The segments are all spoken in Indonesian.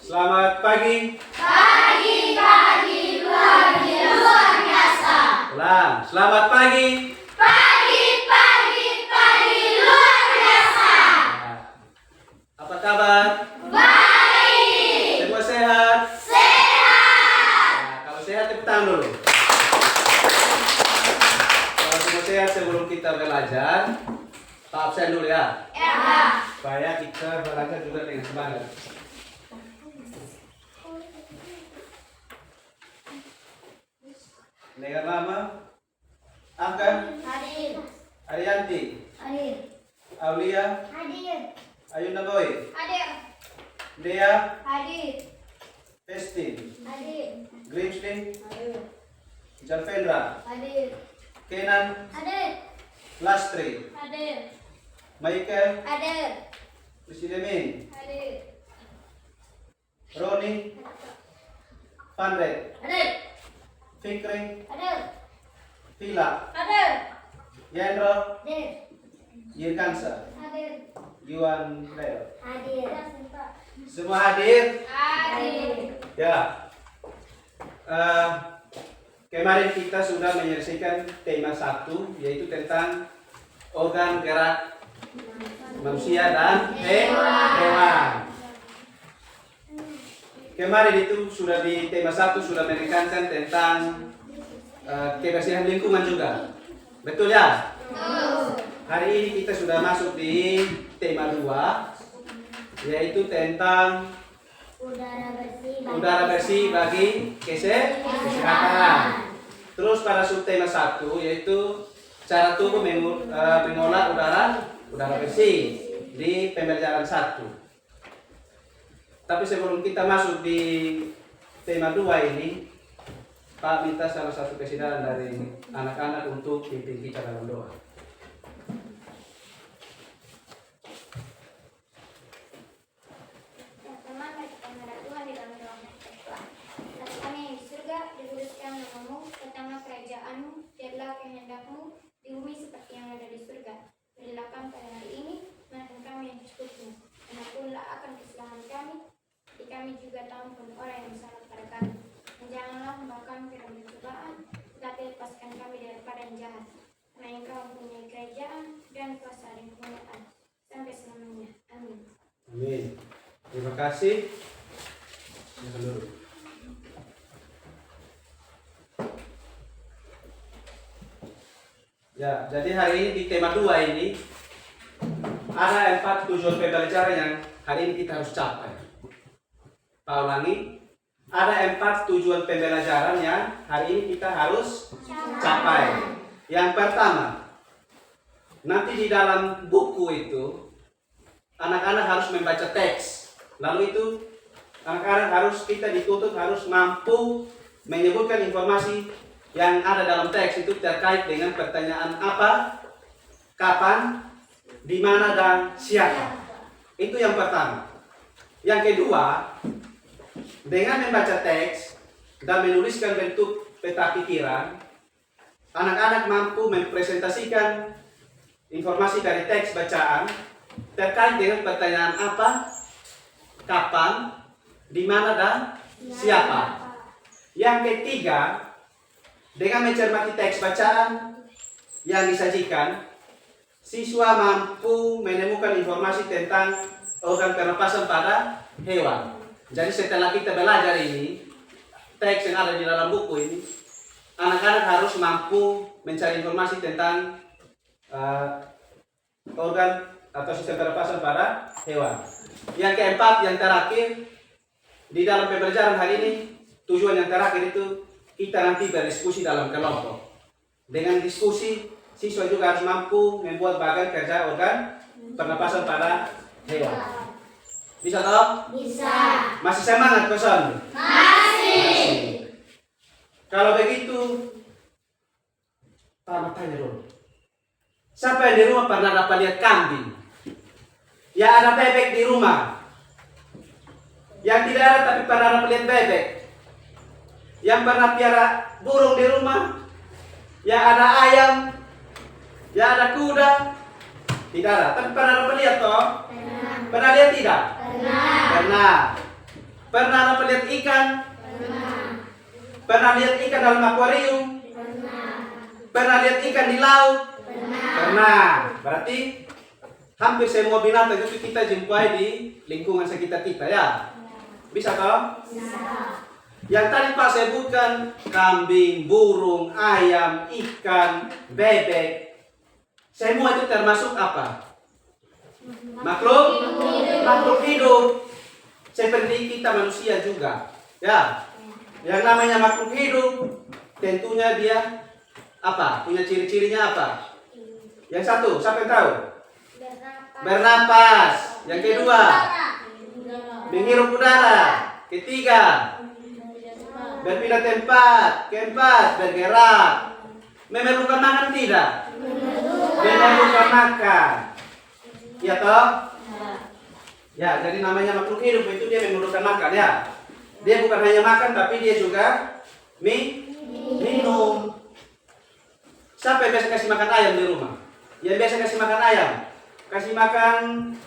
Selamat pagi. Pagi luar biasa. Ulang. Selamat pagi. Pagi luar biasa. Nah, apa kabar? Baik. Semua sehat? Sehat. Nah, kalau sehat tepuk tangan dulu. Kalau semua sehat, sebelum kita belajar, tak absen dulu ya. Ya. Supaya kita belajar juga dengan semangat. Dengan nama Angga, Hadir. Arianti, Hadir. Aulia, Hadir. Ayunda Boy, Hadir. Dea, Hadir. Pestin, Hadir. Grimsling, Hadir. Jalvendra, Hadir. Kenan, Hadir. Lastri, Hadir. Michael, Hadir. Presidemin, Hadir. Roni, Pandret, Hadir. Fikri, Hadir. Vila, Hadir. Yendro, Hadir. Yirkansa, Hadir. Yuan Leo. Hadir. Semua hadir? Hadir. Ya. Kemarin kita sudah menyelesaikan tema 1, yaitu tentang organ gerak manusia dan hewan. Kemarin itu sudah di tema 1 sudah menekankan tentang kebersihan lingkungan juga. Betul ya? Hari ini kita sudah masuk di tema 2, yaitu tentang udara bersih bagi kesehatan. Terus pada subtema 1 yaitu cara tubuh mengolah udara bersih di pembelajaran 1. Tapi sebelum kita masuk di tema 2 ini, Pak minta salah satu kesindaran dari anak-anak untuk pimpin kita dalam doa. Teman-teman, mari kita menghadap Tuhan di dalam doa kita. Bapa kami yang di surga, dikuduskan namamu, datanglah kerajaanmu, jadilah kehendakmu di bumi seperti yang ada di surga. Berilah kami pada hari ini makan kami yang secukupnya, dan ampunlah akan kesalahan kami, seperti kami juga tahu ampun orang yang bersalah kepada kami. Dan janganlah membawa kami ke dalam pencobaan, tetapi lepaskan kami daripada yang jahat. Karena Engkau mempunyai kerajaan dan kuasa dan kemuliaan sampai selamanya. Amin. Amin. Terima kasih. Silakan dulu. Ya, jadi hari ini di tema 2 ini ada 4 tujuan pembelajaran yang hari ini kita harus capai. Pak ulangi, ada 4 tujuan pembelajaran yang hari ini kita harus capai. Yang pertama, nanti di dalam buku itu anak-anak harus membaca teks. Lalu itu anak-anak kita dituntut harus mampu menyebutkan informasi yang ada dalam teks itu terkait dengan pertanyaan apa, kapan, di mana dan siapa. Itu yang pertama. Yang kedua, dengan membaca teks dan menuliskan bentuk peta pikiran, anak-anak mampu mempresentasikan informasi dari teks bacaan terkait dengan pertanyaan apa, kapan, di mana dan siapa. Yang ketiga, dengan mencermati teks bacaan yang disajikan, siswa mampu menemukan informasi tentang organ pernapasan pada hewan. Jadi setelah kita belajar ini, teks yang ada di dalam buku ini, anak-anak harus mampu mencari informasi tentang organ atau sistem pernapasan pada hewan. Yang keempat, yang terakhir, di dalam pembelajaran hari ini, tujuan yang terakhir itu kita nanti berdiskusi dalam kelompok. Dengan diskusi, siswa juga harus mampu membuat bagan kerja organ pernapasan pada hewan. Bisa toh? Bisa. Masih semangat kosan? Masih. Kalau begitu, tanya dulu. Siapa yang di rumah pernah dapat lihat kambing? Ya ada bebek di rumah. Yang tidak ada tapi pernah dapat lihat bebek. Yang pernah piara burung di rumah. Ya ada ayam. Ya ada kuda. Tidak ada, tapi pernah dapat lihat toh? Pernah lihat tidak? Pernah. Pernah. Pernah apa lihat ikan? Pernah lihat ikan dalam akuarium? Pernah lihat ikan di laut? Pernah. Berarti hampir semua binatang itu kita jumpai di lingkungan sekitar kita ya. Bisa toh? Yang tadi Pak sebutkan kambing, burung, ayam, ikan, bebek. Semua itu termasuk apa? Makhluk hidup. Seperti kita manusia juga. Ya. Yang namanya makhluk hidup tentunya dia apa? Punya ciri-cirinya apa? Yang satu, siapa yang tahu? Bernapas. Yang kedua, menghirup udara. Ketiga, berpindah tempat. Keempat, bergerak. Memerlukan makan tidak? Memerlukan makan. Iya toh? Ya, jadi namanya makhluk hidup itu dia memerlukan makan ya. Dia bukan hanya makan tapi dia juga minum. Siapa yang biasa kasih makan ayam di rumah? Yang biasa kasih makan ayam, kasih makan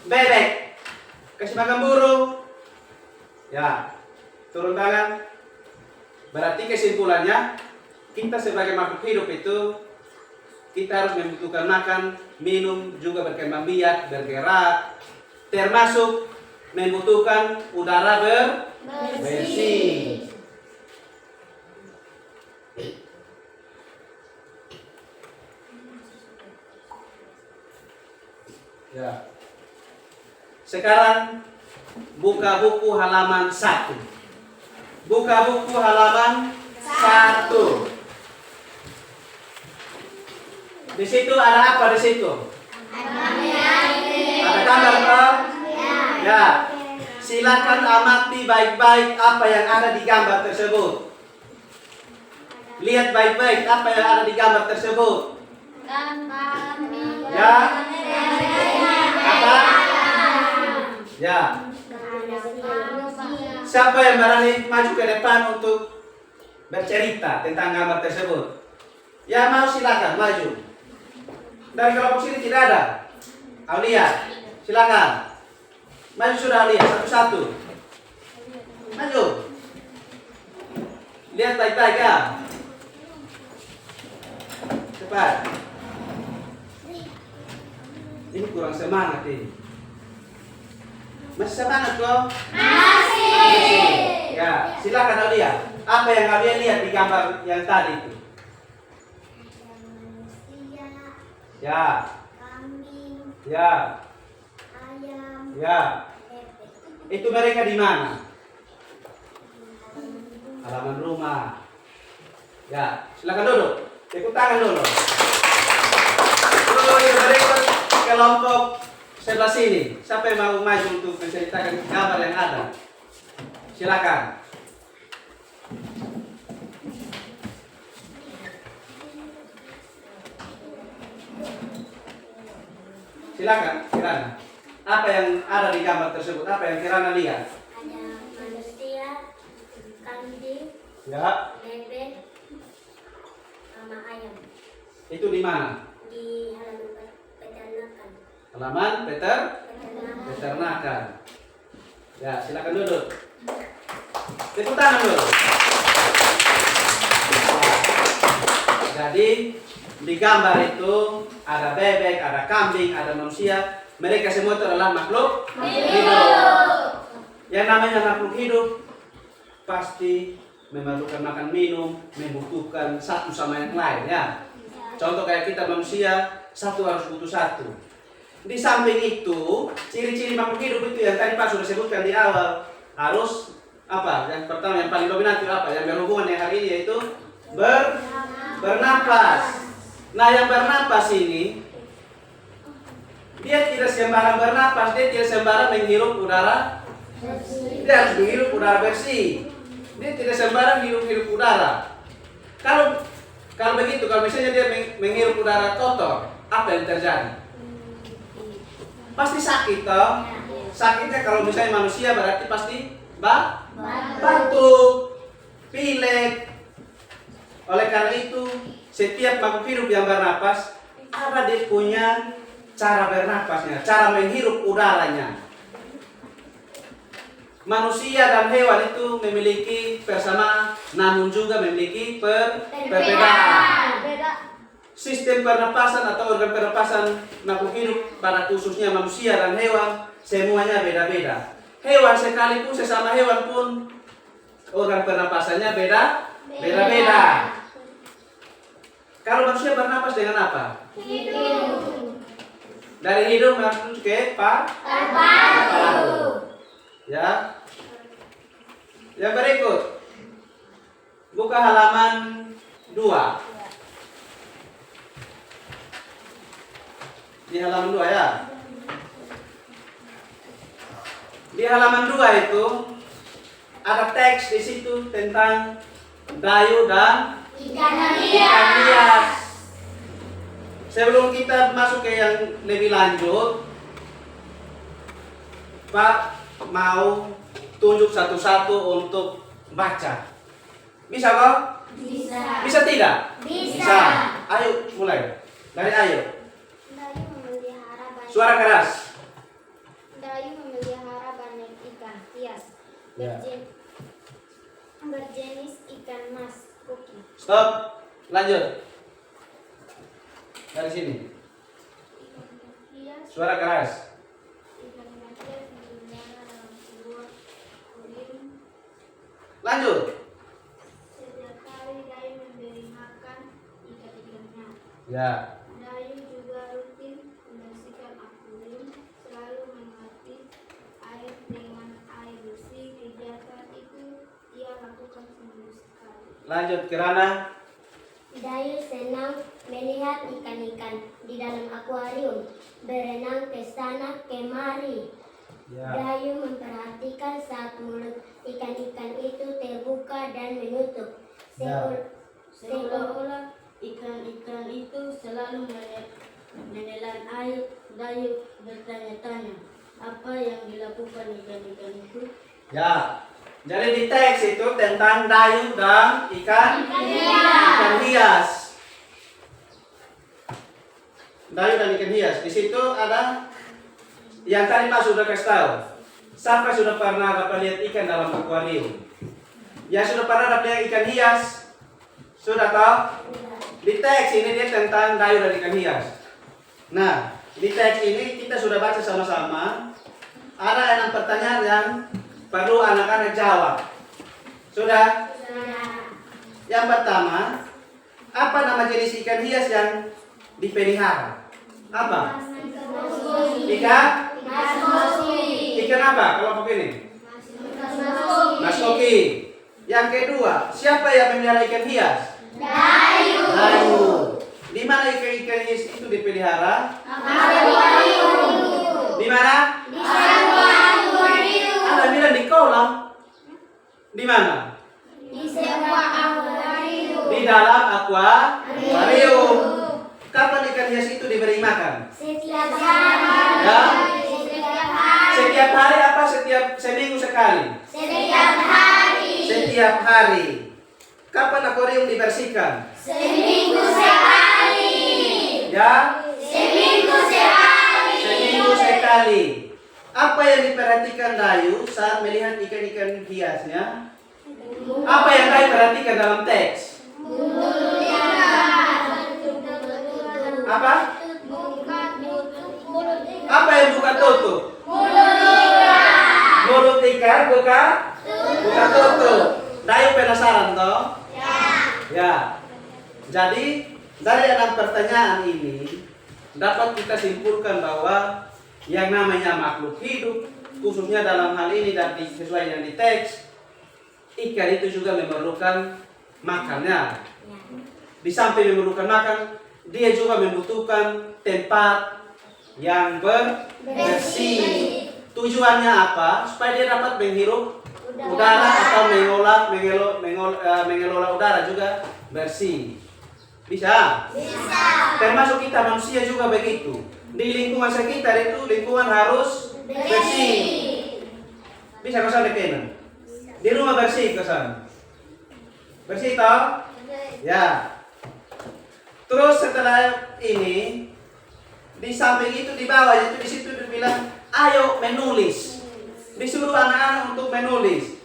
bebek, kasih makan burung. Ya, turun tangan. Berarti kesimpulannya, kita sebagai makhluk hidup itu kita harus membutuhkan makan, minum, juga berkembang biak, bergerak, termasuk membutuhkan udara bersih. Ya. Sekarang buka buku halaman 1. Buka buku halaman 1. Di situ ada apa di situ? Ada gambar toh? Ya. Silakan amati baik-baik apa yang ada di gambar tersebut. Lihat baik-baik apa yang ada di gambar tersebut. Ya. Apa? Ya. Siapa yang berani maju ke depan untuk bercerita tentang gambar tersebut? Ya, mau silakan maju. Dari kelompok sini tidak ada. Aulia, silakan. Maju sudah Aulia, satu-satu. Maju. Lihat baik-baik ya. Cepat. Ini kurang semangat ini. Masih semangat kok? Masih. Ya, silakan Aulia. Apa yang Aulia lihat di gambar yang tadi itu? Ya. Kambing, Ya. ayam, Ya. bebek. Itu mereka di mana? Halaman rumah. Ya, silakan duduk. Tepuk tangan dulu. Terus berikut kelompok sebelah sini. Siapa yang mau maju untuk menceritakan gambar yang ada? Silakan. Silakan, Kirana. Apa yang ada di gambar tersebut? Apa yang Kirana lihat? Ada manusia, kambing, Ya. bebek, sama ayam Itu di mana? di halaman peternakan. Halaman peternakan. Ya, silakan duduk. Tepuk tangan dulu. Jadi di gambar itu ada bebek, ada kambing, ada manusia. Mereka semua itu adalah makhluk hidup. Yang namanya makhluk hidup pasti memerlukan makan minum, membutuhkan satu sama yang lain ya. Contoh kayak kita manusia, satu harus butuh satu. Di samping itu, ciri-ciri makhluk hidup itu yang tadi Pak sudah sebutkan di awal, harus apa? Yang pertama yang paling dominan itu apa? Yang berhubungan dengan hari ini yaitu bernapas. Nah, yang bernapas ini dia tidak sembarang bernapas, dia tidak sembarang menghirup udara. Dia harus menghirup udara bersih. Dia tidak sembarang hirup udara. Kalau begitu, kalau misalnya dia menghirup udara kotor, apa yang terjadi? Pasti sakit toh. Sakitnya kalau misalnya manusia berarti pasti batuk, pilek. Oleh karena itu, setiap makhluk hidup yang bernapas ada dia punya cara bernapasnya, cara menghirup udaranya. manusia dan hewan itu memiliki persamaan, namun juga memiliki perbedaan. Beda. Sistem pernapasan atau organ pernapasan makhluk hidup pada khususnya manusia dan hewan semuanya beda-beda. Hewan sekalipun sesama hewan pun organ pernapasannya beda-beda. Kalau manusia bernapas dengan apa? Hidung. Dari hidung masuk ke paru. Ya. Yang berikut. Buka halaman 2. Di halaman 2 ya. Di halaman 2 itu ada teks di situ tentang dayu dan Ikan ikan hias. Sebelum kita masuk ke yang lebih lanjut, Pak mau tunjuk satu-satu untuk baca. Bisa kok? Bisa. Bisa tidak? Bisa. Ayo mulai. Dari ayo. Dayu memelihara banyak. Suara keras. Dayu memelihara banyak ikan hias. Ya. Berjenis ikan mas, koki. Stop. Lanjut. Dari sini. Ikan hias. Suara keras. Ikan hias memelihara dalam sebuah akuarium. Lanjut. Setiap hari Dayu memberi makan ikan-ikannya. Ya. Dayu juga rutin membersihkan akuarium, selalu mengganti air dengan air bersih. Kegiatan itu ia lakukan seminggu sekali. Lanjut Kirana. Dayu senang melihat ikan-ikan di dalam akuarium, berenang ke sana kemari. Ya. Dayu memperhatikan saat mulut ikan-ikan itu terbuka dan menutup. Ya. Seolah-olah ikan-ikan itu selalu menelan air. Dayu bertanya-tanya, apa yang dilakukan ikan-ikan itu? Ya. Jadi di teks itu tentang dayu dan ikan hias. Dayu dan ikan hias. Di situ ada yang tadi Pak sudah kasih tahu. Siapa sudah pernah dapat lihat ikan dalam akuarium? Yang sudah pernah dapat lihat ikan hias? Sudah tahu? Di teks ini dia tentang dayu dan ikan hias. Nah, di teks ini kita sudah baca sama-sama. Ada 6 pertanyaan yang perlu anak-anak jawab. Sudah? Yang pertama, apa nama jenis ikan hias yang dipelihara? Apa? Ikan? Ikan apa? Kelompok ini? Mas Koki. Yang kedua, siapa yang memelihara ikan hias? Dayu. Di mana ikan hias itu dipelihara? Di mana? Ada bilang di kolam. Di mana? Di dalam akuarium. Kapan ikan hias itu diberi makan? Setiap hari. Ya. Setiap hari. Setiap hari apa seminggu sekali? Setiap hari. Setiap hari. Kapan akuarium dibersihkan? Seminggu sekali. Ya. Seminggu sekali. Seminggu sekali. Apa yang diperhatikan Dayu saat melihat ikan-ikan hiasnya? Apa yang Dayu perhatikan dalam teks? Apa? Apa yang buka tutup? Mulut ikan buka tutup. Dayu penasaran toh? Ya. Jadi dari 6 pertanyaan ini dapat kita simpulkan bahwa yang namanya makhluk hidup, khususnya dalam hal ini dan sesuai yang di teks, ikan itu juga memerlukan makannya. Di samping memerlukan makan, dia juga membutuhkan tempat yang bersih. Tujuannya apa? Supaya dia dapat menghirup udara atau mengelola udara juga bersih. Bisa? Bisa. Termasuk kita manusia juga begitu. Di lingkungan sekitar itu lingkungan harus bersih. Bisa kosan dekenan? Di rumah bersih kosan. Bersih toh? Ya. Terus setelah ini di samping itu di bawah itu di situ dibilang ayo menulis. disuruh anak-anak untuk menulis.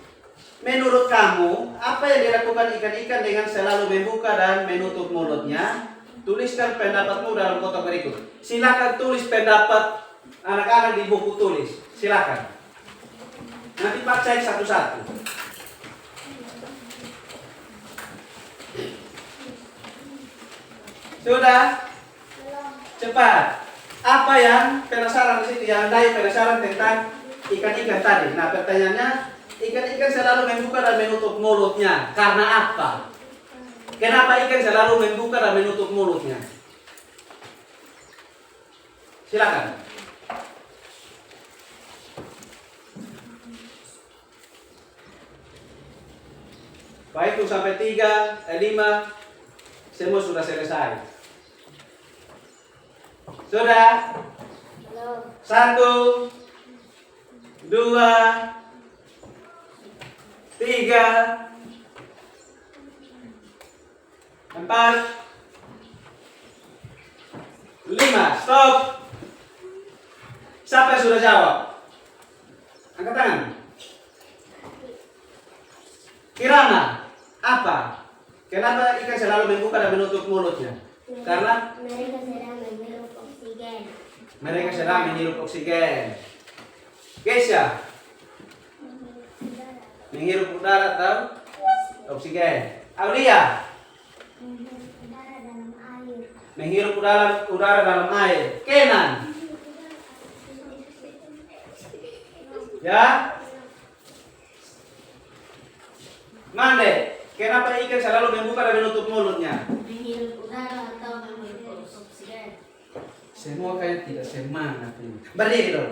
Menurut kamu, apa yang dilakukan ikan-ikan dengan selalu membuka dan menutup mulutnya? Tuliskan pendapatmu dalam kotak berikut. Silakan tulis pendapat anak-anak di buku tulis. Silakan. Nanti Pak cek satu-satu. Sudah? Cepat. Apa yang penasaran di situ? Yang Dayu penasaran tentang ikan-ikan tadi. Nah, pertanyaannya, ikan-ikan selalu membuka dan menutup mulutnya. Karena apa? Kenapa ikan selalu membuka dan menutup mulutnya? Silakan. Baik, itu sampai 3, 5, semua sudah selesai. Sudah? 1, 2, 3, 4, 5. Stop. Siapa yang sudah jawab? Angkat tangan. Kirana, apa? Kenapa ikan selalu membuka dan menutup mulutnya? Karena mereka sedang menghirup oksigen. mereka sedang menghirup oksigen. Kesha, menghirup udara atau oksigen. Aulia, Udara dalam air. menghirup udara dalam air. Kenan, ya. Mande, kenapa ikan selalu membuka dan menutup mulutnya? Menghirup udara atau menghirup oksigen. Semua kayak tidak semangat ini. Berdiri dong.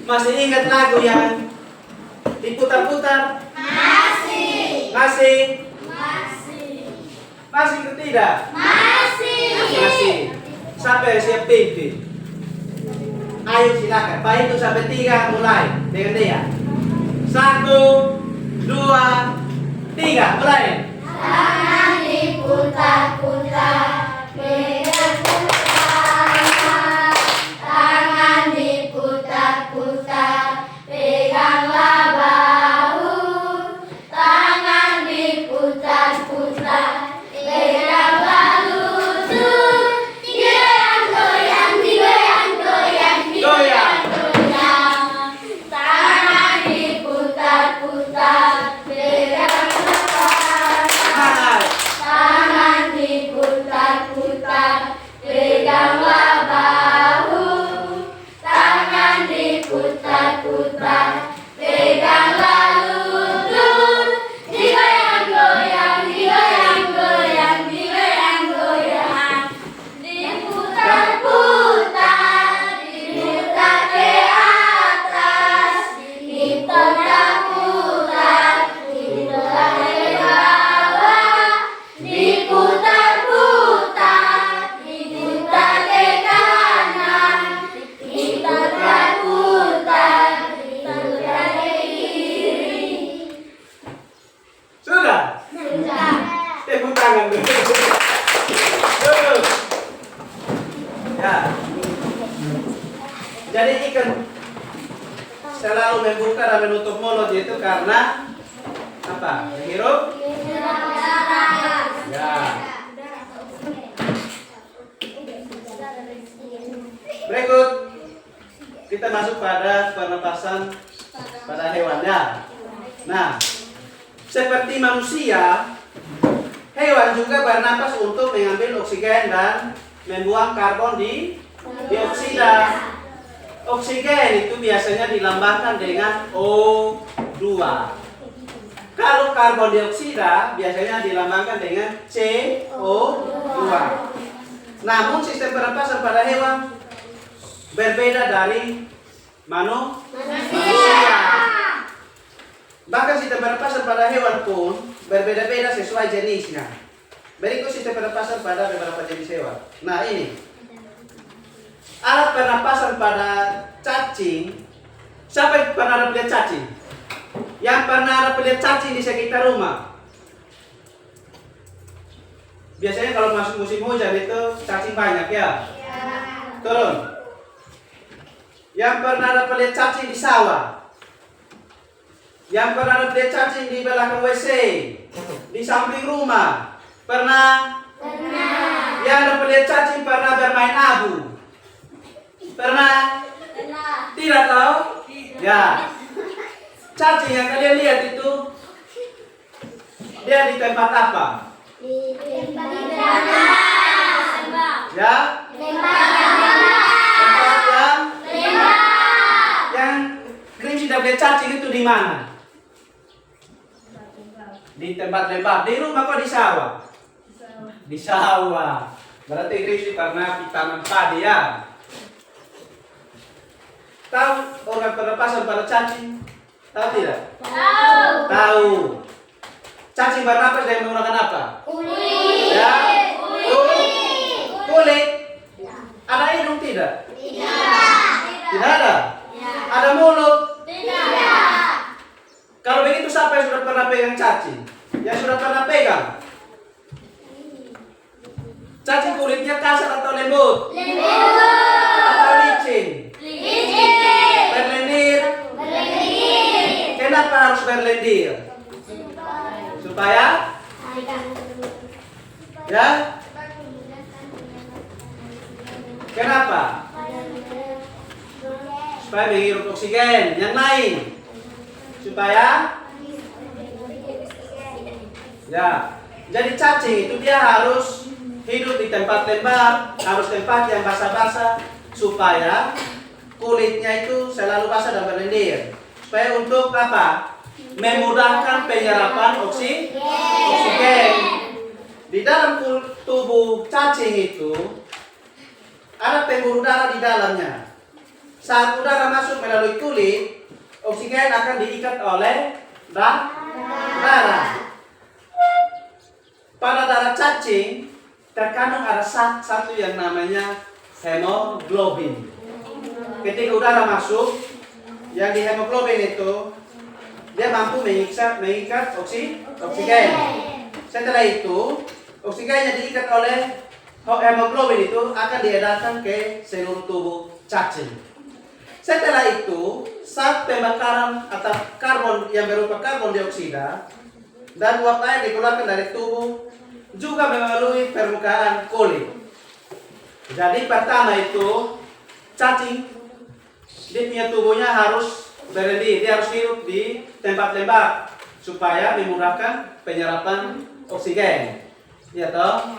Masih ingat lagu yang diputar-putar? Masih. Masih? Masih atau tidak? Masih. Sampai siap pimpin. Ayo silakan. Baik, itu sampai 3 mulai dengan dia. 1, 2, 3, mulai. Tangan diputar-putar, pegang-pegang. Tangan diputar-putar, peganglah bahu. Tangan diputar-putar, peganglah lutut. Digoyang-goyang, digoyang-goyang, digoyang-goyang. Tangan diputar-putar, peganglah bahu. Semangat. Tangan diputar-putar, peganglah bahu. Tangan diputar-putar, peganglah lutut. Digoyang-goyang, digoyang-goyang, digoyang-goyang. Diputar-putar, diputar ke atas. Diputar-putar, diputar ke bawah. Diputar-putar, diputar ke kanan. Diputar-putar, diputar ke kiri. Sudah? Sudah. Tepuk tangan dulu. Duduk. Ya. Jadi ikan selalu membuka dan menutup mulut itu karena apa? Menghirup? Ya. Berikut kita masuk pada pernapasan pada hewan ya. Nah, seperti manusia, hewan juga bernapas untuk mengambil oksigen dan membuang karbon dioksida. Oksigen itu biasanya dilambangkan dengan O2. Kalau karbon dioksida biasanya dilambangkan dengan CO2. Namun sistem pernapasan pada hewan berbeda dari manusia. Bahkan sistem pernapasan pada hewan pun berbeda-beda sesuai jenisnya. Berikut sistem pernapasan pada beberapa jenis hewan. Nah, ini alat pernapasan pada cacing. Siapa yang pernah lihat cacing? Yang pernah lihat cacing di sekitar rumah? Biasanya kalau masuk musim hujan itu cacing banyak ya. Turun. Yang pernah dapat lihat cacing di sawah? Yang pernah dapat lihat cacing di belakang WC? Di samping rumah? Pernah? Pernah. Yang dapat lihat cacing pernah bermain abu? Pernah? Pernah. Tidak tahu? Ya. Cacing yang kalian lihat itu dia di tempat apa? Di tempat Ya? Tempat yang Grinch tidak lihat cacing itu di mana? Di tempat lembab. Di rumah kok di sawah? Di sawah. Berarti Grinch pernah tanam padi ya? Tahu organ pernapasan pada cacing? Tahu tidak? Tahu. Cacing bernapas dengan menggunakan apa? Kulit. Ya? Kulit. Ada hidung tidak? Tidak ada. Ada mulut? Kalau begitu siapa yang sudah pernah pegang cacing? Yang sudah pernah pegang? Cacing kulitnya kasar atau lembut? Atau licin? Berlendir? Kenapa harus berlendir? Supaya? Ya? Kenapa? Supaya menghirup oksigen. Yang lain? Supaya? Ya. Jadi cacing itu dia harus hidup di tempat lembab, harus tempat yang basah-basah supaya kulitnya itu selalu basah dan berlendir. Supaya untuk apa? Memudahkan penyerapan oksigen. Di dalam tubuh cacing itu ada pembuluh darah di dalamnya. Saat udara masuk melalui kulit, oksigen akan diikat oleh darah. Pada darah cacing terkandung ada satu yang namanya hemoglobin. Ketika udara masuk, yang di hemoglobin itu dia mampu mengikat oksigen. Setelah itu, oksigennya diikat oleh hemoglobin itu akan diedarkan ke seluruh tubuh cacing. Setelah itu, saat pembakaran atau karbon yang berupa karbon dioksida dan uap air dikeluarkan dari tubuh juga melalui permukaan kulit. Jadi pertama itu cacing dia punya tubuhnya harus berlendir, dia harus hidup di tempat lembab supaya memudahkan penyerapan oksigen. Ya toh?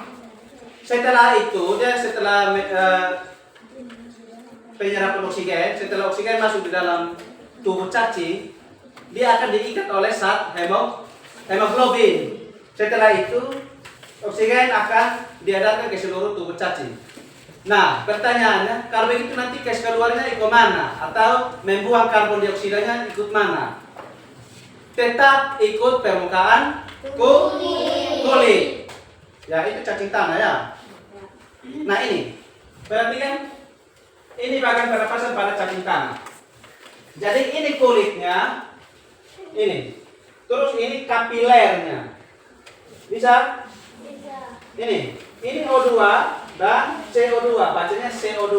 Setelah itu dia penyerapan oksigen, setelah oksigen masuk di dalam tubuh cacing, dia akan diikat oleh hemoglobin. Setelah itu oksigen akan diedarkan ke seluruh tubuh cacing. Nah, pertanyaannya, kalau begitu nanti gas keluarnya ikut mana? Atau membuang karbon dioksidanya ikut mana? Tetap ikut permukaan kulit. Ya, itu cacing tanah ya. Nah ini, perhatikan. Ini bagian pernapasan pada cacing tanah. Jadi ini kulitnya, ini. Terus ini kapilernya. Bisa? Ini O2 dan CO2, bacanya CO2.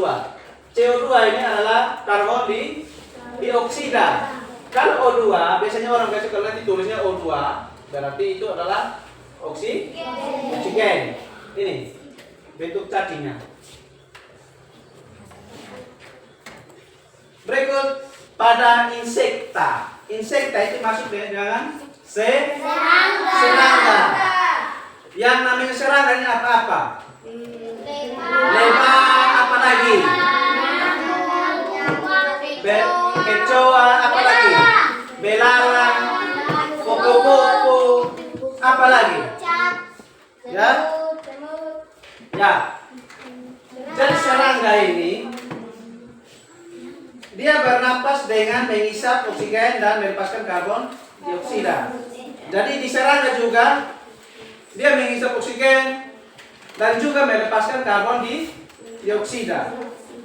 CO2 ini adalah karbon dioksida. Kalau O2, biasanya orang biasa kalau nanti tulisnya O2, berarti itu adalah oksigen. Ini bentuk cacingnya. Berikut pada insekta. Insekta itu masuk dengan serangga. Yang namanya serangga ini apa-apa? Leba, apa lagi? Kecoa, apa lagi? Belalang, kupu-kupu, apa lagi? Ya? Ya. Jadi serangga ini dia bernapas dengan menghisap oksigen dan melepaskan karbon dioksida. Jadi di serangga juga dia menghisap oksigen dan juga melepaskan karbon dioksida.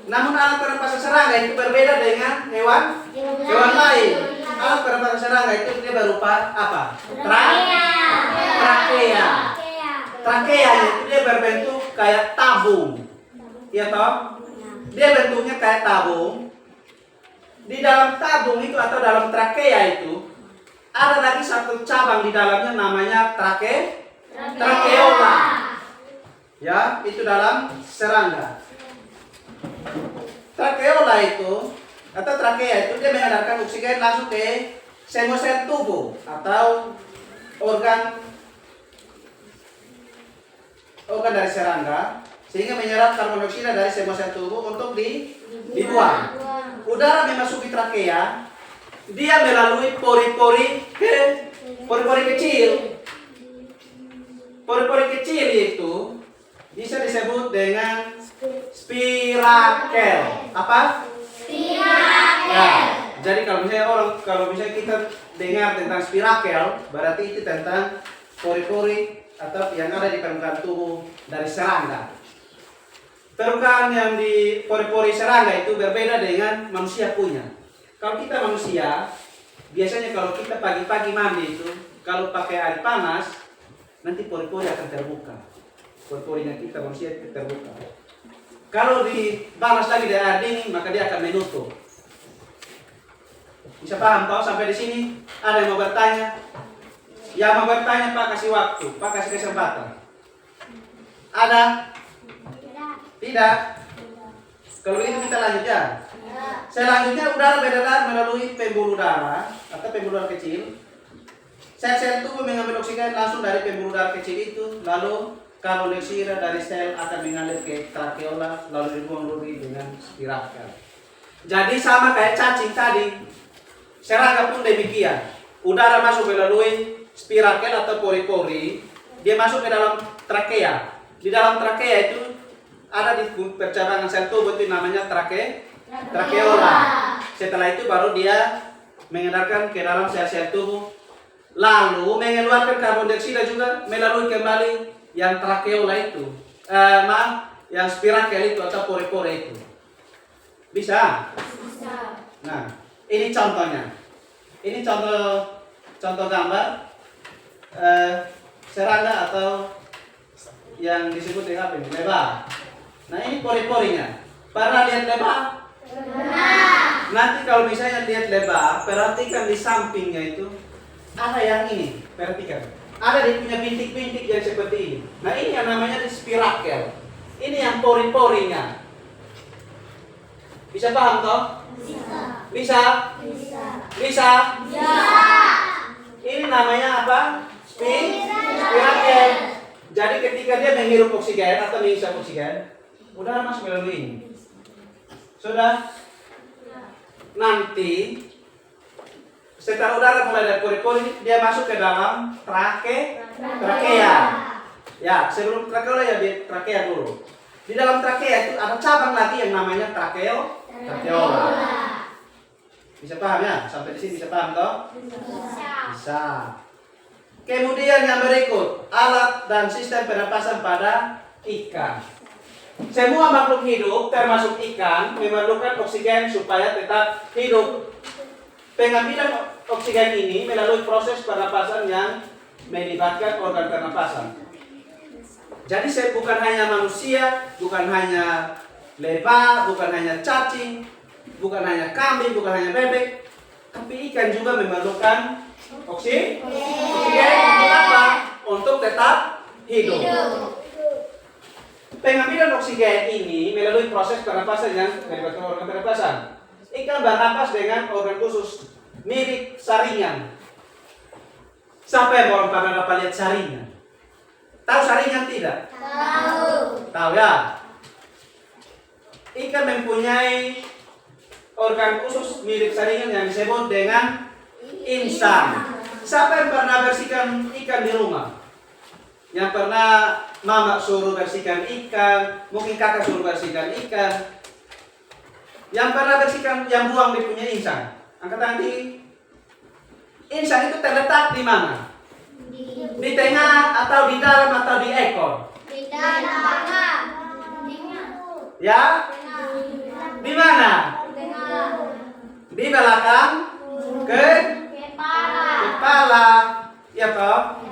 Namun alat pernapasan serangga itu berbeda dengan hewan lain. Alat pernapasan serangga itu dia berupa apa? Trakea. Trakea itu dia berbentuk kayak tabung. Ya toh? Dia bentuknya kayak tabung. di dalam tabung itu atau dalam trakea itu ada lagi satu cabang di dalamnya namanya trakeola. Ya, itu dalam serangga. Trakeola itu atau trakea itu dia mengedarkan oksigen langsung ke semua sel tubuh atau organ dari serangga sehingga menyerap karbon dioksida dari semua sel tubuh untuk dibuang. Udara memasuki trakea, dia melalui pori-pori kecil. Pori-pori kecil itu bisa disebut dengan spirakel. Apa? Spirakel. Ya, jadi kalau misalnya kita dengar tentang spirakel, berarti itu tentang pori-pori atau yang ada di permukaan tubuh dari serangga. Permukaan yang di pori-pori serangga itu berbeda dengan manusia punya. Kalau kita manusia, biasanya kalau kita pagi-pagi mandi itu, kalau pakai air panas, nanti pori-pori akan terbuka. Pori-porinya kita manusia itu terbuka. Kalau dibalas lagi dari air dingin, maka dia akan menutup. Bisa paham toh sampai di sini? Ada yang mau bertanya? Yang mau bertanya Pak kasih waktu, Pak kasih kesempatan. Ada? Tidak. Kalau begitu kita lanjut ya. Selanjutnya udara beredar melalui pembuluh darah atau pembuluh darah kecil. Sel-sel tubuh mengambil oksigen langsung dari pembuluh darah kecil itu, lalu karbon dioksida dari sel akan mengalir ke trakeola, lalu dibuang dengan spirakel. Jadi sama kayak cacing tadi, serangga pun demikian. Udara masuk melalui spirakel atau pori-pori, dia masuk ke dalam trakea. Di dalam trakea itu ada di percabangan sel tubuh itu namanya trakeola. Setelah itu baru dia mengedarkan ke dalam sel-sel tubuh, lalu mengeluarkan karbon dioksida juga melalui kembali yang trakeola itu, yang spirakel itu atau pori-pori itu. Bisa? Bisa. Nah, ini contohnya. Ini contoh gambar serangga atau yang disebut dengan apa ini? Lebah. Nah, ini pori-porinya. Pernah lihat lebah? Pernah. Nanti kalau misalnya lihat lebah, perhatikan di sampingnya itu ada yang ini. Perhatikan. Ada dia punya bintik-bintik yang seperti ini. Nah, ini yang namanya spirakel. Ini yang pori-porinya. Bisa paham toh? Bisa. Bisa? Bisa. Bisa? Bisa. Ini namanya apa? Spirakel. Jadi ketika dia menghirup oksigen atau menghisap oksigen, udara masuk melalui ini. Sudah? Nanti setelah udara mulai dari pori-pori, dia masuk ke dalam trakea. Ya, sebelum trakeola ya di trakea dulu. Di dalam trakea itu ada cabang lagi yang namanya trakeola. Bisa paham ya? Sampai di sini bisa paham toh? Bisa. Kemudian yang berikut, alat dan sistem pernapasan pada ikan. Semua makhluk hidup termasuk ikan memerlukan oksigen supaya tetap hidup. Pengambilan oksigen ini melalui proses pernapasan yang melibatkan organ pernapasan. Jadi bukan hanya manusia, bukan hanya lebah, bukan hanya cacing, bukan hanya kambing, bukan hanya bebek, tapi ikan juga memerlukan oksigen untuk apa? Untuk tetap hidup. Pengambilan oksigen ini melalui proses pernapasan yang melibatkan organ pernapasan. Ikan bernapas dengan organ khusus mirip saringan. Siapa yang belum pernah dapat lihat saringan? Tahu saringan tidak? Tahu. Tahu ya? Ikan mempunyai organ khusus mirip saringan yang disebut dengan insang. Siapa yang pernah bersihkan ikan di rumah? Yang pernah mama suruh bersihkan ikan, mungkin kakak suruh bersihkan ikan. Yang pernah bersihkan, yang buang dia punya insang. Angkat tangan tinggi. Insang itu terletak di mana? Di tengah atau di dalam atau di ekor? Di dalam. Ya? Di mana? Di belakang? Kepala. Ya toh?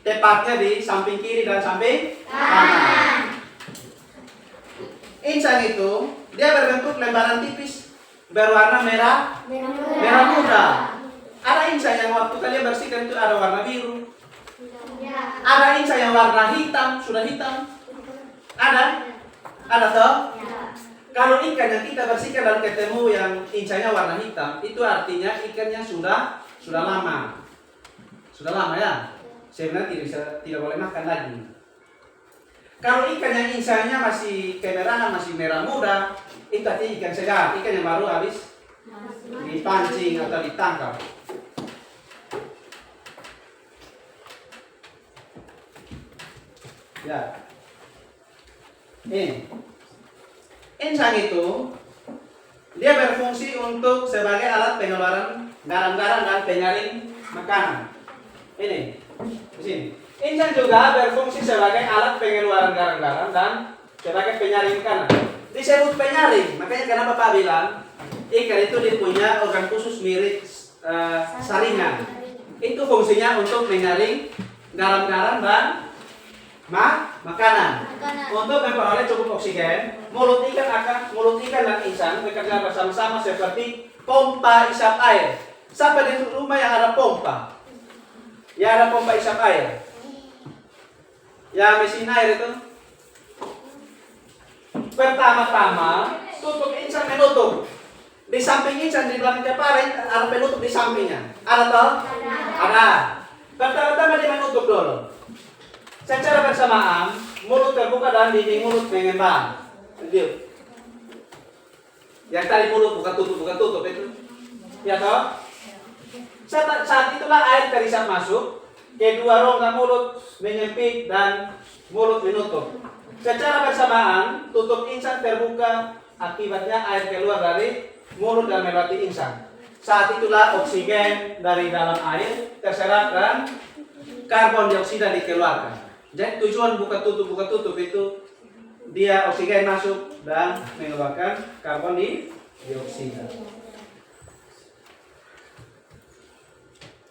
Tepatnya di samping kiri dan samping kanan. Insang itu dia berbentuk lembaran tipis berwarna merah Merah muda. Ada insan yang waktu kalian bersihkan itu ada warna biru. Ya. Ada insan yang warna hitam, sudah hitam. Ada? Ada toh? Ya. Kalau ikan yang kita bersihkan lalu ketemu yang insanya warna hitam, itu artinya ikannya sudah lama. Sudah lama ya? Sebenarnya tidak boleh makan lagi. Kalau ikan yang insanya masih kemerahan, masih merah muda, itu artinya ikan segar, ikan yang baru habis dipancing atau ditangkap. Ya. Ini. Insang itu dia berfungsi untuk sebagai alat pengeluaran garam-garam dan penyaring makanan. Ini. Di sini. Insang juga berfungsi sebagai alat pengeluaran garam-garam dan sebagai penyaring makanan. Disebut penyaring, makanya kenapa Pak bilang ikan itu dia punya organ khusus mirip saringan. Itu fungsinya untuk menyaring garam-garam dan makanan. Untuk memperoleh cukup oksigen, mulut ikan dan insang bekerja bersama-sama seperti pompa isap air. Siapa di rumah yang ada pompa? Yang ada pompa isap air? Ya mesin air itu. Pertama-tama tutup insang menutup. Di samping insang di belakang kepala ada penutup di sampingnya. Ada toh? Ada. Pertama-tama dia menutup dulu. Secara bersamaan mulut terbuka dan dinding mulut mengembang. Itu. Yang tadi mulut bukan tutup itu. Ya toh? Saat itulah air terisap masuk. Kedua rongga mulut menyempit dan mulut menutup. Secara bersamaan tutup insang terbuka, akibatnya air keluar dari mulut dan melewati insang. Saat itulah oksigen dari dalam air terserap dan karbon dioksida dikeluarkan. Jadi tujuan buka tutup itu dia oksigen masuk dan mengeluarkan karbon dioksida.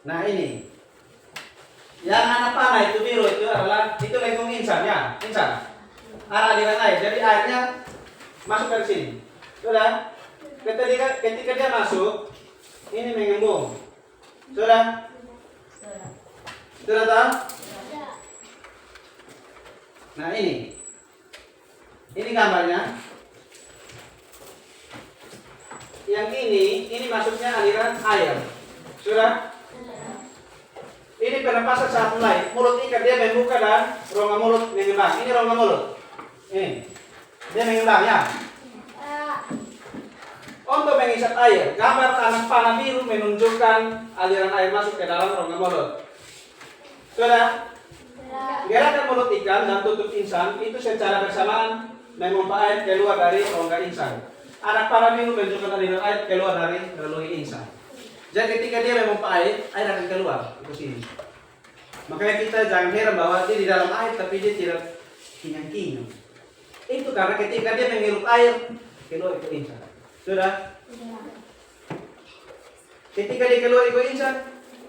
Nah ini. Yang anak panah itu biru itu adalah itu lengkung insang ya, insang. Arah aliran air, jadi airnya masuk dari sini. Sudah. Ketika dia masuk, ini mengembung. Sudah. Sudah tahu? Nah ini gambarnya. Yang ini masuknya aliran air. Sudah. Ini pernapasan saat mulai. Mulut ikan dia membuka dan rongga mulut mengembang. Ini rongga mulut. Ini. Dia mengembang ya. Untuk mengisap air, gambar anak panah biru menunjukkan aliran air masuk ke dalam rongga mulut. Sudah. Gerakan mulut ikan dan tutup insang itu secara bersamaan memompa air keluar dari rongga insang. Anak panah biru menunjukkan aliran air keluar dari relung insang. Jadi ketika dia memompa air akan keluar ke sini. Makanya kita jangan heran bahwa dia di dalam air tapi dia tidak kinyang-kinyang. Itu karena ketika dia menghirup air keluar ke insang. Sudah? Ketika dia keluar ke insang,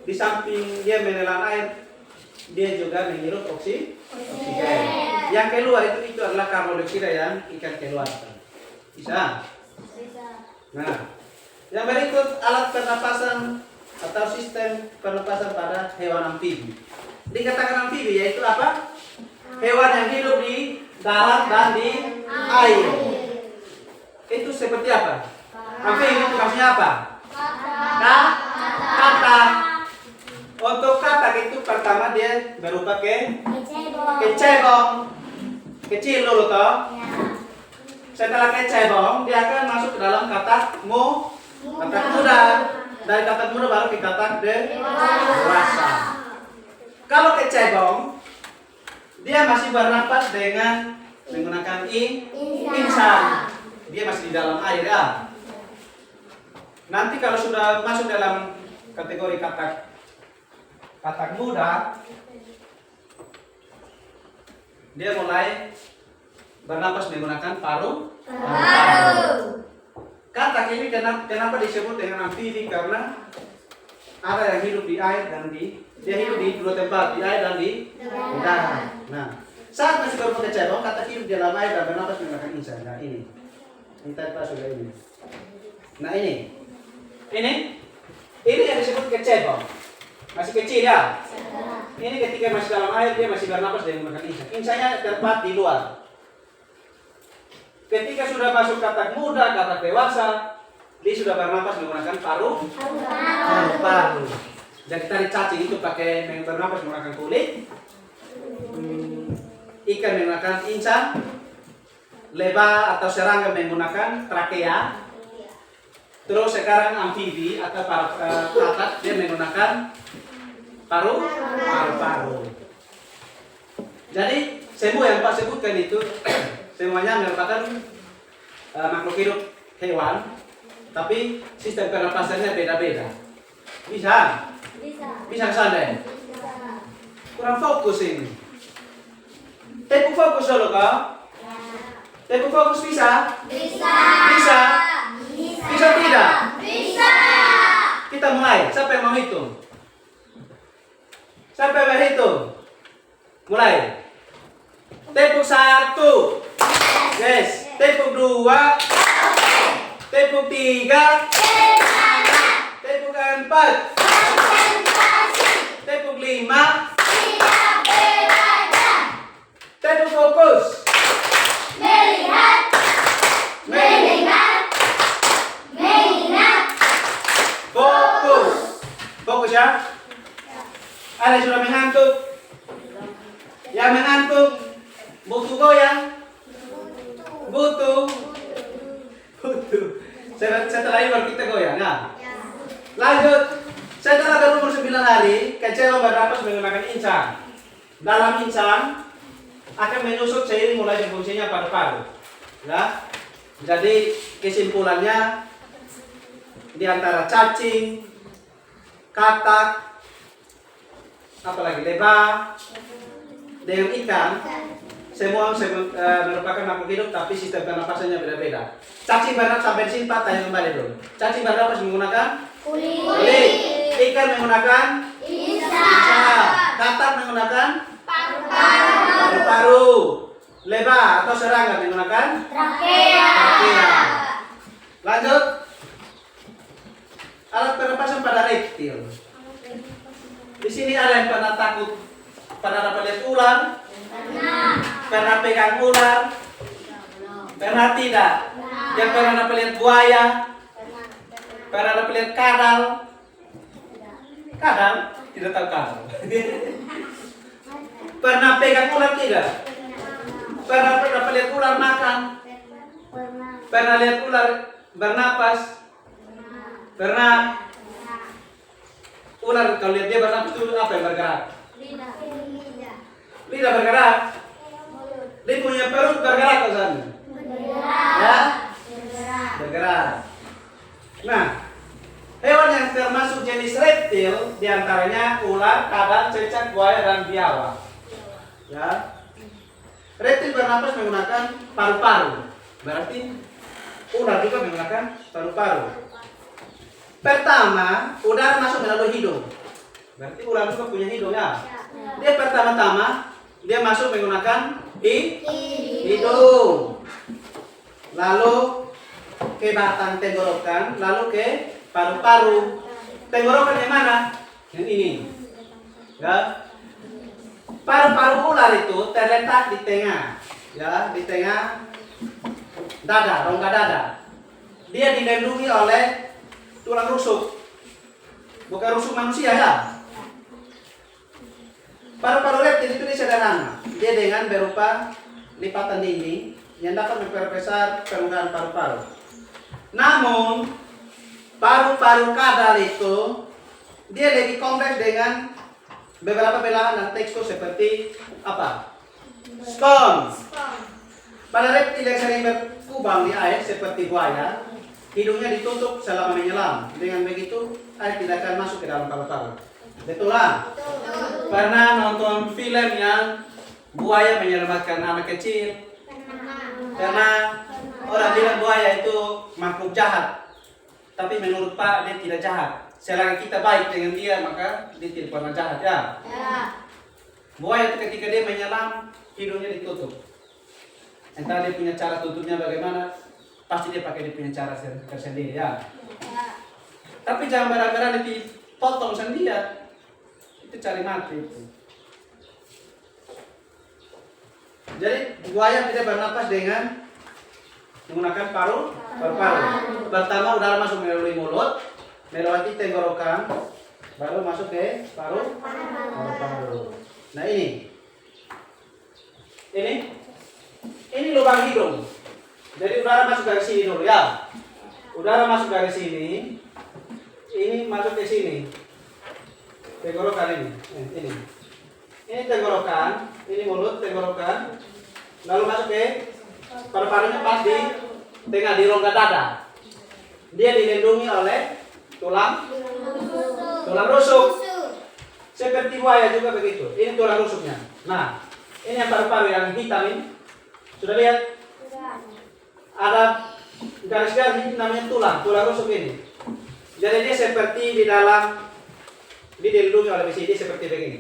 di samping dia menelan air, dia juga menghirup oksigen. Yang keluar itu adalah karbon dioksida yang ikan keluarkan. Bisa? Nah. Yang berikut alat pernapasan atau sistem pernapasan pada hewan amfibi. Dikatakan amfibi yaitu apa? Hewan yang hidup di darat dan di air. Itu seperti apa? Amfibi itu maksudnya apa? Katak. Untuk katak itu pertama dia berupa kecebong. Kecil dulu toh. Setelah kecebong dia akan masuk ke dalam katak muda. Dari katak muda baru ke katak dewasa. Kalau kecebong dia masih bernapas dengan menggunakan insang. Dia masih di dalam air ya. Nanti kalau sudah masuk dalam kategori katak muda, dia mulai bernapas menggunakan paru. Katak ini kenapa disebut dengan amfibi? Karena ada yang hidup di air dan dia hidup di dua tempat, di air dan di udara. Nah, saat masih berupa kecebong, katak hidup di dalam air dan bernapas menggunakan insang. Nah ini tadi Pak sudah ini. Nah ini yang disebut kecebong. Masih kecil ya. Ini ketika masih dalam air dia masih bernapas dengan menggunakan insang. Insangnya terlepas di luar. Ketika sudah masuk katak muda, katak dewasa, dia sudah bernapas menggunakan paru-paru. Jadi tadi cacing itu pakai bernapas menggunakan kulit, ikan menggunakan insang, lebah atau serangga menggunakan trakea. Terus sekarang amfibi atau katak dia menggunakan paru-paru. Jadi semua yang Pak sebutkan itu semuanya merupakan makhluk hidup hewan, tapi sistem pernapasannya beda-beda. Bisa ke sana ya? Kurang fokus ini. Tepu fokus dulu kau. Tepu fokus bisa? Bisa tidak? Kita mulai. Siapa yang mau hitung? Siapa yang mau hitung? Mulai. Tepuk 1. Yes. Tepuk 2. Tepuk 3. Tepuk 4. Tepuk 5. Tepuk fokus. Fokus ya. Ada yang sudah mengantuk? Yang mengantuk butuh goyang? Butuh. Setelah ini baru kita goyang ya. Lanjut. Setelah berumur 9 hari, kecebong bernapas menggunakan insang. Dalam insang akan menyusut seiring mulai fungsinya paru-paru. Ya. Jadi kesimpulannya di antara cacing, katak, apalagi lebah, dengan ikan, semua merupakan makhluk hidup tapi sistem pernapasannya beda-beda. Cacing bernapas sampai di sini Pak, tanya kembali dulu. Cacing bernapas menggunakan kulit, ikan menggunakan insang, katak menggunakan paru-paru, lebah atau serangga menggunakan trakea. Lanjut. Alat pernapasan pada reptil. Di sini ada yang pernah takut, pernah dapat lihat ular, pernah pegang ular, pernah tidak? Yang pernah dapat lihat buaya, pernah dapat lihat kadal, tidak tahu kadal. Pernah pegang ular tidak? Pernah dapat lihat ular makan? Pernah lihat ular bernapas? Pernah. Ular kalau lihat dia bernapas itu apa yang bergerak? Lidah bergerak. Dia punya perut bergerak ke sana. Ya? Bergerak. Nah, hewan yang termasuk jenis reptil diantaranya ular, kadal, cecak, buaya, dan biawak. Ya. Reptil bernapas menggunakan paru-paru. Berarti ular juga menggunakan paru-paru. Pertama, udara masuk melalui hidung. Berarti ular juga punya hidung ya. Dia pertama-tama dia masuk menggunakan hidung. Lalu ke batang tenggorokan, lalu ke paru-paru. Tenggorokan yang mana? Yang ini. Ya. Paru-paru ular itu terletak di tengah. Ya, di tengah dada, rongga dada. Dia dilindungi oleh tulang rusuk, bukan rusuk manusia ya. Paru-paru reptil itu sederhana. Dia dengan berupa lipatan dinding yang dapat memperbesar permukaan paru-paru. Namun paru-paru kadal itu dia lebih kompleks dengan beberapa belahan dan tekstur seperti apa? Spons. Pada reptil yang sering berkubang di air seperti buaya, hidungnya ditutup selama menyelam. Dengan begitu, air tidak akan masuk ke dalam paru-paru. Betul lah? Pernah nonton film yang buaya menyelamatkan anak kecil? Pernah. Orang bilang buaya itu makhluk jahat. Tapi menurut Pak, dia tidak jahat. Selagi kita baik dengan dia, maka dia tidak pernah jahat ya? Buaya itu ketika dia menyelam, hidungnya ditutup. Entah dia punya cara tutupnya bagaimana, pasti dia pakai dia punya cara tersendiri ya. Ya. Tapi jangan barang-barang dipotong sendiri ya. Itu cari mati itu. Jadi buaya tidak bernapas dengan menggunakan paru-paru. Pertama udara masuk melalui mulut, melewati tenggorokan, baru masuk ke paru-paru. Nah ini lubang hidung. Jadi udara masuk dari sini dulu ya. Udara masuk dari sini, ini masuk ke sini. Tenggorokan ini. Ini tenggorokan, ini mulut tenggorokan, lalu masuk ke paru-parunya pas di tengah di rongga dada. Dia dilindungi oleh tulang rusuk. Seperti buaya juga begitu. Ini tulang rusuknya. Nah, ini yang paru-paru yang hitam ini. Sudah lihat? Ada garis-garis ini namanya tulang rusuk ini. Jadi dia seperti dilindungi oleh besi, dia seperti begini.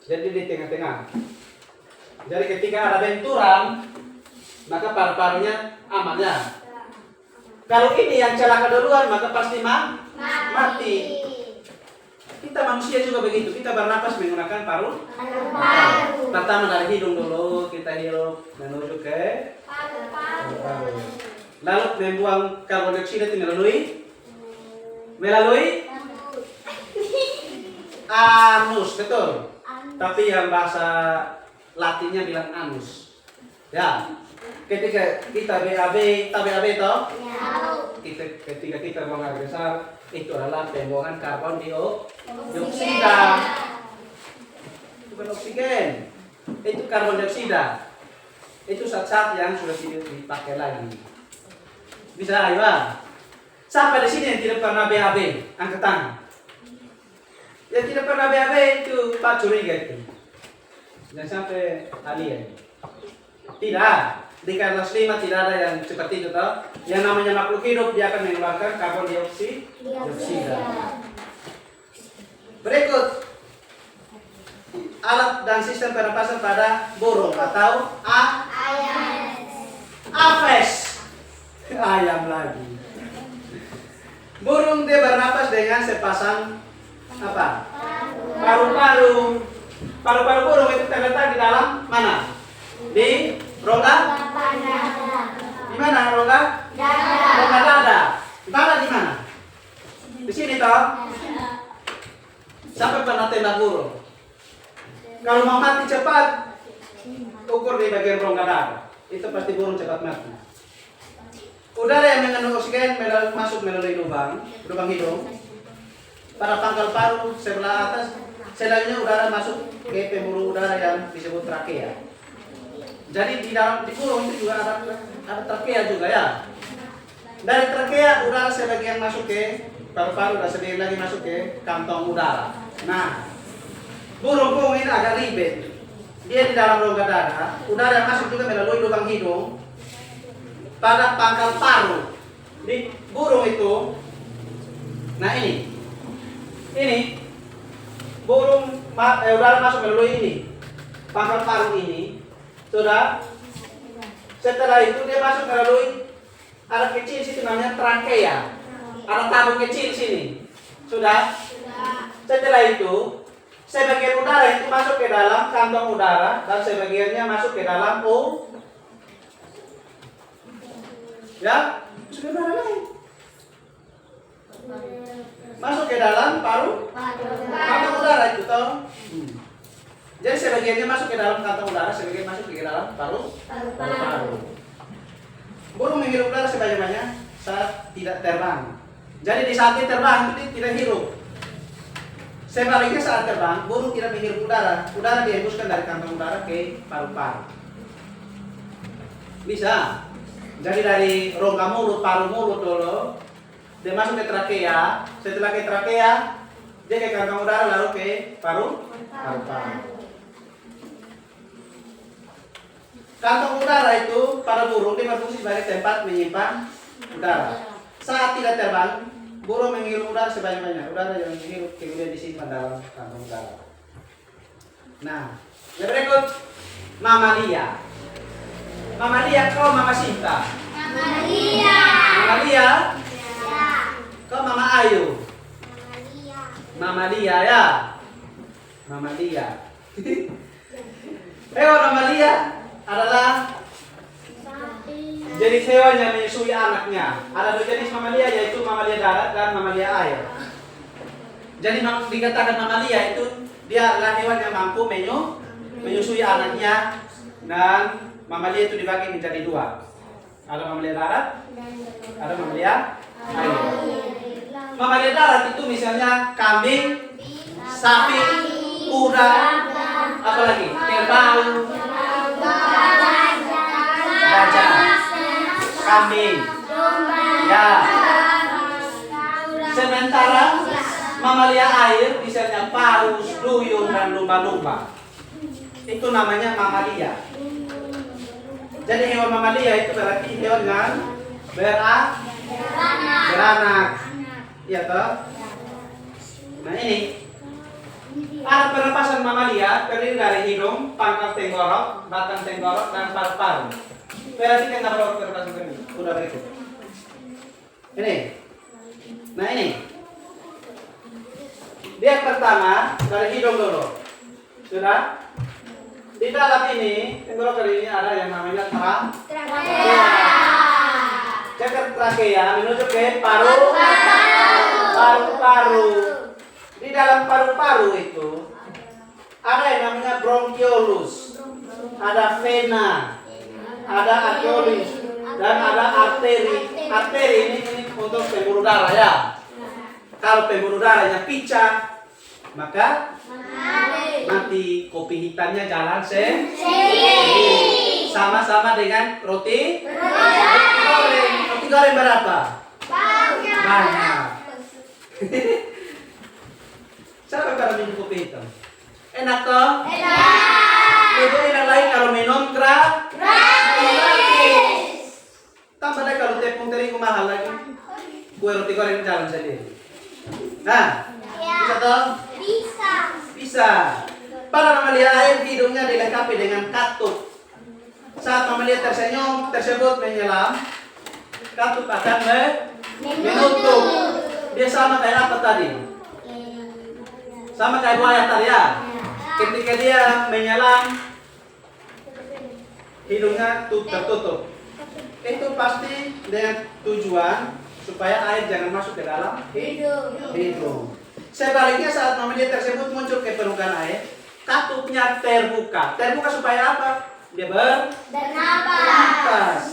Jadi di tengah-tengah. Jadi ketika ada benturan, maka paru-parunya aman ya. Kalau ini yang celaka duluan, maka pasti mati. Kita manusia juga begitu. Kita bernapas menggunakan paru. Pertama dari hidung dulu, kita hirup menuju ke paru-paru. Lalu membuang karbon dioksida itu melalui anus, betul. Tapi yang bahasa Latinnya bilang anus. Ya. Ketika kita BAB toh? Ketika kita buang air besar, itu adalah pembuangan karbon dioksida. Bukan oksigen. Itu karbon dioksida. Itu zat-zat yang sudah tidak dipakai lagi. Bisa ya? Sampai di sini yang tidak pernah BAB, angkat tangan. Yang tidak pernah BAB itu Pak curiga itu. Jangan sampai alien. Tidak. Di kelas 5 tidak ada yang seperti itu toh. Yang namanya makhluk hidup dia akan mengeluarkan karbon dioksida. Berikut alat dan sistem pernapasan pada burung atau Aves. Ayam lagi. Burung dia bernapas dengan sepasang apa? Paru-paru. Paru-paru burung itu terletak di dalam mana? Di rongga? Di mana rongga? Rongga dada. Dada di mana? Di sini toh. Sampai pernah tembak burung. Kalau mau mati cepat, ukur di bagian rongga dada. Itu pasti burung cepat mati. Udara yang mengandung oksigen masuk melalui lubang hidung. Pada pangkal paru sebelah atas, selanjutnya udara masuk ke pembuluh udara yang disebut trakea. Jadi di burung itu juga ada trakea juga ya. Dari trakea udara sebagian masuk ke paru-paru dan sebagian lagi masuk ke kantong udara. Nah, burung ini agak ribet. Dia di dalam rongga dada, udara yang masuk juga melalui lubang hidung pada pangkal paru. Di burung itu, nah ini burung udara masuk melalui ini pangkal paru ini. Sudah. Setelah itu dia masuk melalui ada kecil situ namanya trakea. Ada tabung kecil sini. Sudah. Setelah itu sebagian udara itu masuk ke dalam kantong udara dan sebagiannya masuk ke dalam ya, sudah udara lain. Masuk ke dalam paru kantong udara itu toh. Jadi sebagiannya masuk ke dalam kantong udara, sebagian masuk ke dalam paru. Burung menghirup udara sebanyak-banyaknya saat tidak terbang. Jadi di saat dia terbang itu dia tidak hirup. Sebaliknya saat terbang, burung tidak menghirup udara. Udara dihembuskan dari kantong udara ke paru-paru. Bisa. Jadi dari rongga mulut, paru mulut dulu, dia masuk ke trakea. Setelah ke trakea, dia ke kantong udara lalu ke paru-paru. Kantong udara itu pada burung dia berfungsi sebagai tempat menyimpan udara. Saat tidak terbang, burung menghirup udara sebanyak-banyaknya. Udara yang dihirup kemudian disimpan dalam kantong udara. Nah, yang berikut mamalia. Mamalia kau Mama Sinta. Maria. Mama Lia? Ya. Kok Mama Ayu? Maria. Mama Lia ya? Mama Lia. Mama Lia adalah Sapi. jenis hewan yang menyusui anaknya. Ada dua jenis mamalia, yaitu mamalia darat dan mamalia air. Jadi dikatakan mamalia itu dia adalah hewan yang mampu menyusui anaknya, dan mamalia itu dibagi menjadi dua. Ada mamalia darat, ada mamalia air. Mamalia darat itu misalnya kambing, sapi, kuda, apalagi kerbau, gajah, kambing. Ya. Sementara mamalia air misalnya paus, duyung, dan lumba-lumba. Itu namanya mamalia. Jadi hewan mamalia itu berarti hewan yang beranak. Iya toh? Nah ini alat pernapasan mamalia terdiri dari hidung, pangkal tenggorok, batang tenggorok, dan paru-paru. Perhatikan alat pernapasan ini. Udah berikut. Ini. Nah ini. Dia pertama dari hidung dulu. Sudah? Di dalam ini, tenggorok ini ada yang namanya trakea. Cakar trakea menuju ke paru-paru. Di dalam paru-paru itu ada yang namanya bronchiolus, ada vena, ada alveolus, dan ada arteri. Arteri ini untuk pembuluh darah ya. Kalau pembuluh darahnya pecah, maka mati. Kopi hitamnya jalan sendiri. Sama-sama dengan roti goreng. Roti goreng berapa? Banyak. Siapa kalau minum kopi hitam? Enak toh? Enak. Lebih enak lagi kalau minum gratis. Tambah lagi kalau tepung terigu mahal lagi. Kue roti goreng jalan sendiri. Nah, bisa toh? Bisa. Pada mamalia air hidungnya dilengkapi dengan katup. Saat mamalia tersenyum tersebut menyelam, katup akan menutup. Dia sama kayak apa tadi? Sama kayak buaya tadi ya. Ketika dia menyelam, hidungnya tertutup. Itu pasti dengan tujuan supaya air jangan masuk ke dalam hidung. Sebaliknya saat mamalia tersebut muncul ke permukaan air, katupnya terbuka. Terbuka supaya apa? Dia bernapas.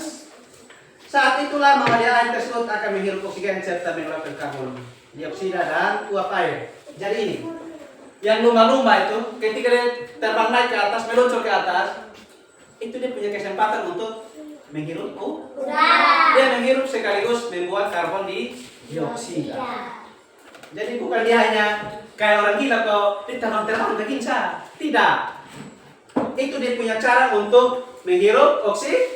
Saat itulah mamalia air tersebut akan menghirup oksigen serta mengeluarkan karbon dioksida dan uap air. Jadi ini, yang lumba-lumba itu ketika dia terbang naik ke atas, meluncur ke atas, itu dia punya kesempatan untuk menghirup udara. Dia menghirup sekaligus membuat karbon dioksida. Jadi bukan dia hanya kayak orang gila kok dia terbang keginsa. Tidak. Itu dia punya cara untuk menghirup oksigen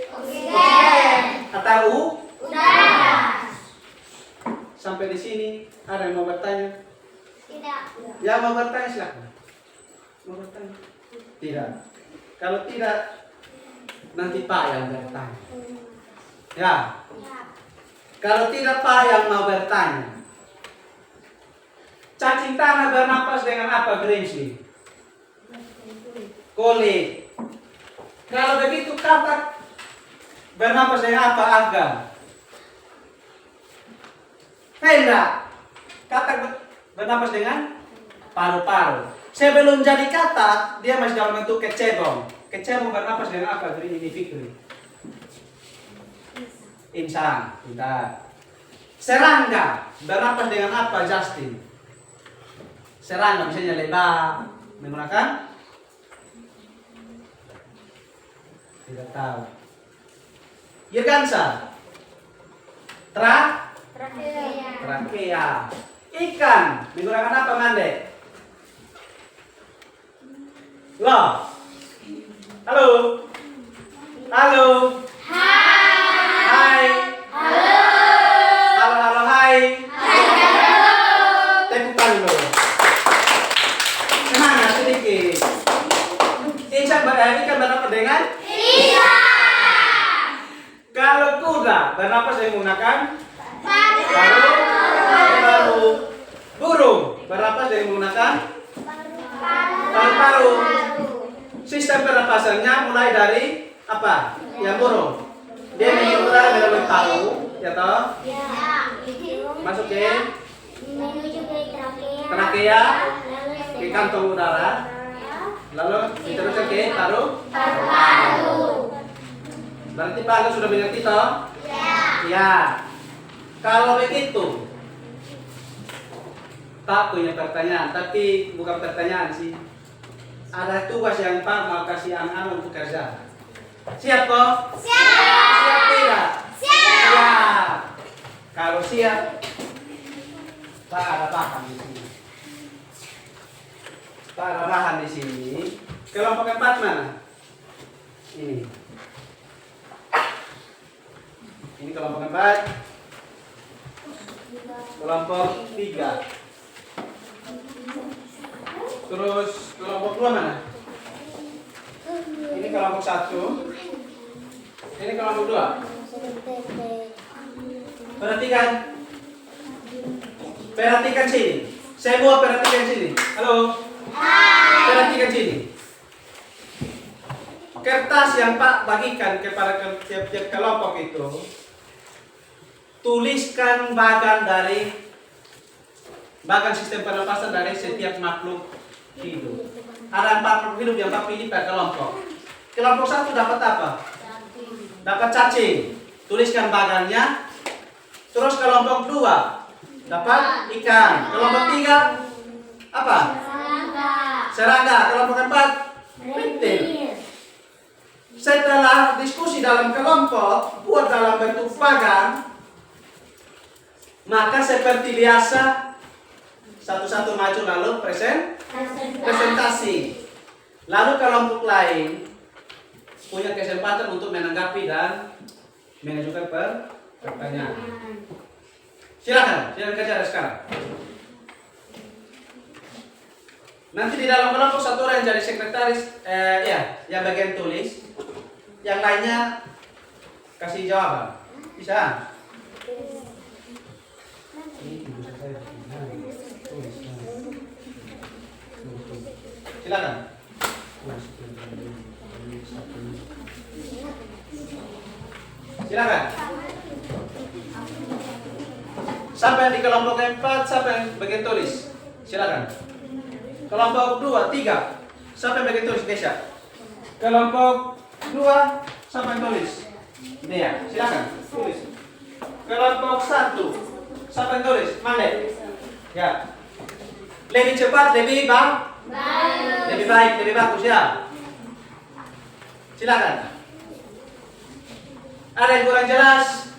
atau udara. Sampai di sini ada yang mau bertanya? Tidak. Yang mau bertanya silakan. Mau bertanya? Tidak. Kalau tidak, nanti Pak yang bertanya. Ya. Kalau tidak Pak yang mau bertanya. Cacing tanah bernapas dengan apa, Grimsley? Kulit. Kalau begitu katak bernapas dengan apa, Afgan? Hendak. Katak bernapas dengan paru-paru. Sebelum jadi katak, dia masih dalam bentuk kecebong. Kecebong bernapas dengan apa, Grini Fikri? Insan. Tidak. Serangga bernapas dengan apa, Justin? Serangga misalnya lebah menggunakan? Tidak tahu. Irgansa? Trakea. Ikan menggunakan apa, Mande? Loh. Halo. Halo. Hai. Halo, hai. Tepuk tangan dulu. Semangat sedikit. Ikan berapa dengan? Kalau Kuda bernapas dengan menggunakan paru-paru. Burung bernapas dengan menggunakan paru-paru. Sistem pernapasannya mulai dari apa? Yang burung. Dia menghirup udara melalui paru, ya toh? Ya. Masukin Menuju ke trakea. trakea, Lalu ke kantong udara, lalu diteruskan ke paru. Berarti Pak sudah mengerti toh? Ya. Kalau begitu, Pak punya pertanyaan, tapi bukan pertanyaan sih. Ada tugas yang Pak mau kasih anak-anak untuk kerja. Siap kok? Siap tidak? Siap. Kalau siap, Pak ada bahan di sini. Pak ada bahan di sini. Kelompok 4 mana? Ini. Ini kelompok 4. Kelompok 3. Terus kelompok 2 mana? Ini kelompok 1. Ini kelompok 2. Perhatikan. Perhatikan sini. Semua perhatikan sini. Halo. Perhatikan sini. Kertas yang Pak bagikan kepada tiap-tiap kelompok itu, tuliskan bagan sistem pernapasan dari setiap makhluk hidup. Ada 4 makhluk hidup yang Pak pilih per kelompok. Kelompok 1 dapat apa? Dapat cacing. Tuliskan bagannya. Terus kelompok 2 dapat ikan. Kelompok 3 apa? Serangga. Kelompok 4 reptil. Setelah diskusi dalam kelompok, buat dalam bentuk bagan, maka seperti biasa, satu-satu maju lalu presentasi. Lalu kelompok lain punya kesempatan untuk menanggapi dan mengajukan pertanyaan. Silakan kerja sekarang. Nanti di dalam kelompok satu orang yang jadi sekretaris, yang bagian tulis, yang lainnya kasih jawaban. Bisa? Silakan. Silakan. Siapa yang di kelompok 4, siapa yang bagian tulis? Silakan. Kelompok 2, 3. Siapa yang bagian tulis? Desya. Kelompok 2, siapa yang tulis? Dea. Silakan. Tulis. Kelompok 1, siapa yang tulis? Mande. Ya. Lebih cepat, lebih lebih baik, lebih bagus ya. Silakan. Ada yang kurang jelas?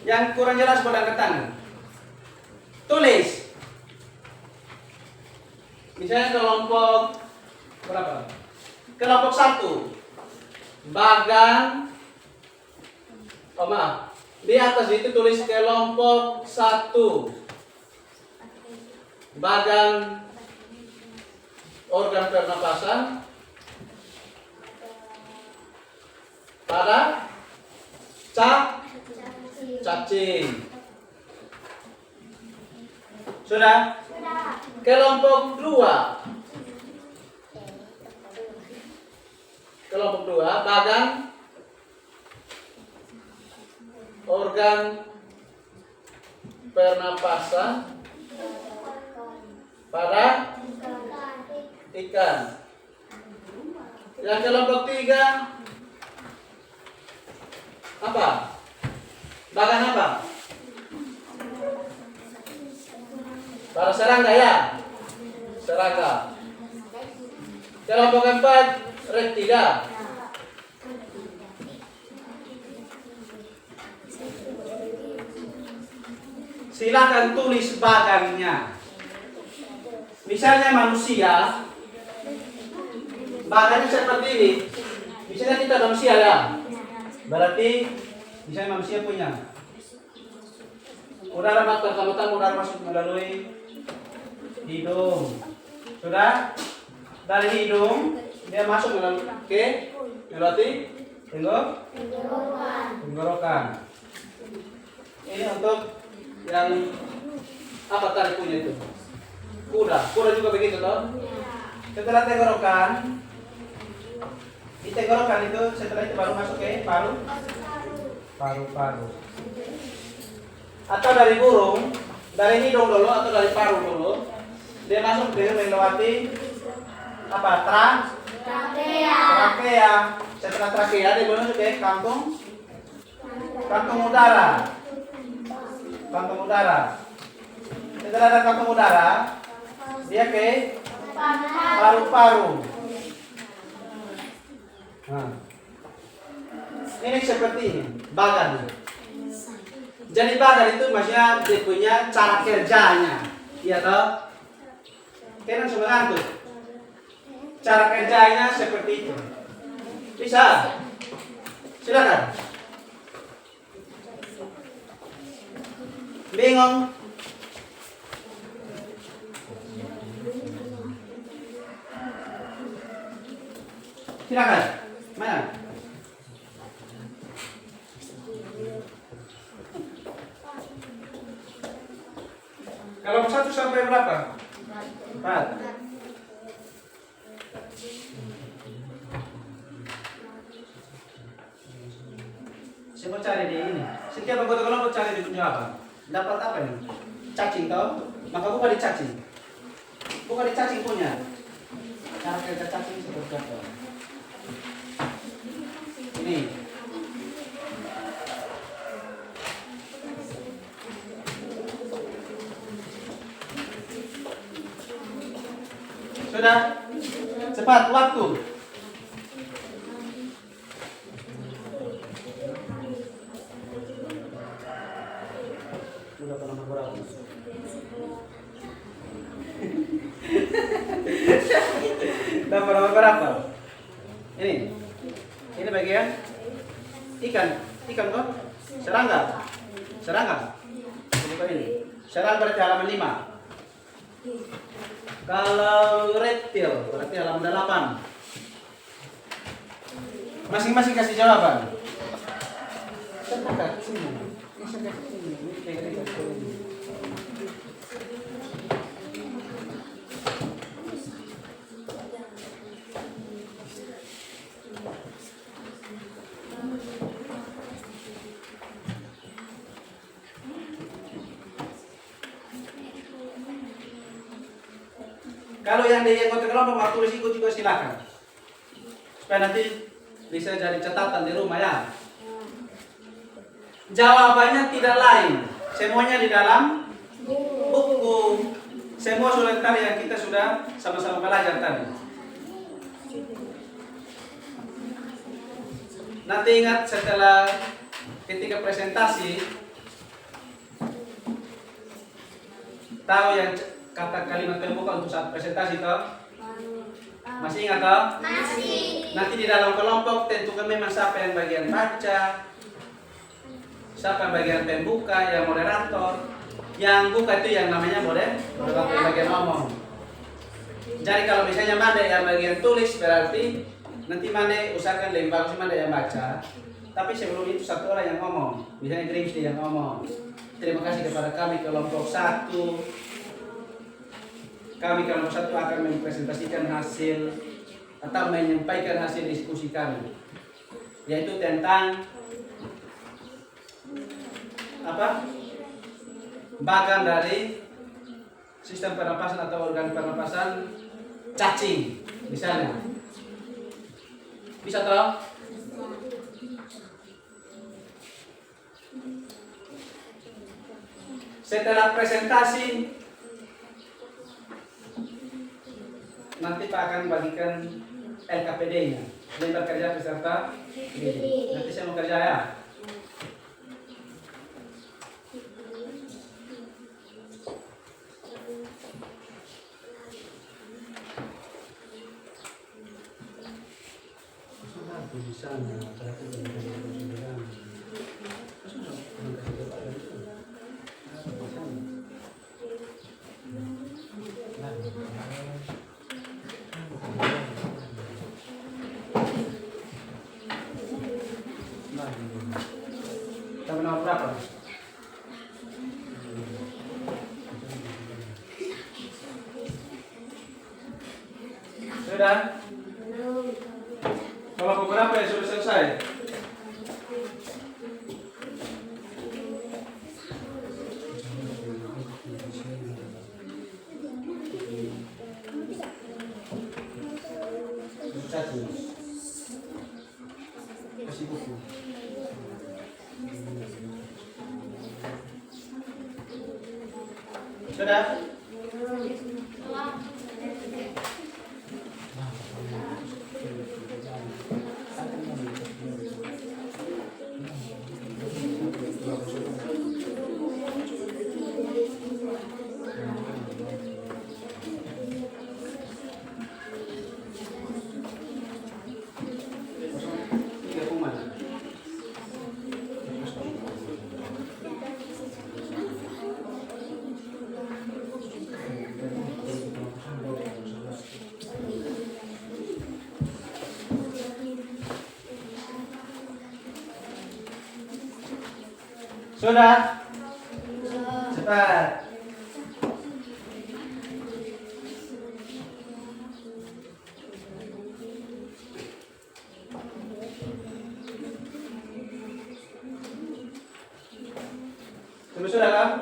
Yang kurang jelas boleh angkat tangan. Tulis. Misalnya kelompok berapa? Kelompok 1. Bagan. Oh maaf. Di atas itu tulis kelompok 1. Bagan organ pernapasan pada cacing. Sudah? Kelompok 2. Kelompok 2, bagan organ pernapasan pada ikan. Yang kelompok 3 apa? Bagan apa? Para serangga ya? Serangga. Kelompok 4 reptila. Silakan tulis bagannya. Misalnya manusia, bagannya seperti ini. Misalnya kita manusia ya. Berarti misalnya manusia punya udara pertama-tama udara masuk melalui hidung. Sudah? Dari hidung dia masuk melalui Tenggorokan. Ini untuk yang apa tadi punya itu? Kuda juga begitu toh? Setelah tenggorokan, di tenggorokan itu setelah itu baru masuk ke paru-paru. Atau dari burung, dari hidung dulu atau dari paru dulu, dia masuk dia melewati apa? Trakea. Setelah trakea dia masuk ke kantung udara. Setelah ada kantung udara, dia ke paru-paru. Nah, ini seperti ini, bagan. Jadi bagan itu maksudnya dia punya cara kerjanya, iya toh? Kalian semua ngantuk. Cara kerjanya seperti itu. Bisa? Silakan. Bingung? Silakan. Mana? Kalau 1 sampai berapa? 4. Saya mau cari di ini. Setiap anggota kelompok cari di jawaban. Dapat apa nih? Cacing toh? Maka buka di cacing. Buka di cacing punya. Cara kerja cacing seperti apa? Ini. Sudah? Cepat waktu. Udah nomor berapa? Nomor berapa? Ini bagian ikan kok? Serangga. Bukan ini. Serangga berarti halaman 5. Kalau reptil berarti halaman 8. Masing-masing kasih jawaban. Kalau yang di anggota kelompok mau tulis ikut juga silakan. Supaya nanti bisa jadi catatan di rumah ya. Jawabannya tidak lain. Semuanya di dalam buku. Semua surat tadi yang kita sudah sama-sama belajar tadi. Nanti ingat setelah ketika presentasi tahu yang kata kalimat terbuka untuk saat presentasi toh? Masih ingat toh? Masih. Nanti di dalam kelompok tentukan memang siapa yang bagian baca, siapa yang bagian pembuka, yang moderator. Yang buka itu yang namanya moderator yang bagian ngomong. Jadi kalau misalnya Manda yang bagian tulis berarti nanti Manda usahakan lebih bagus Manda yang baca. Tapi sebelum itu satu orang yang ngomong. Misalnya Grimsby yang ngomong. Terima kasih kepada kami kelompok 1. Kami kelompok 1 akan mempresentasikan hasil atau menyampaikan hasil diskusi kami, yaitu tentang apa? Bagan dari sistem pernapasan atau organ pernapasan cacing, misalnya. Bisa toh? Setelah presentasi nanti Pak akan bagikan LKPD-nya, lembar kerja peserta didik. Nanti saya mau kerja ya. Sudah? Belum. Kelompok berapa yang sudah selesai? Satu. Kasih buku. Sudah? Tiga kuman. Sudah? Cepat. Sudah kan?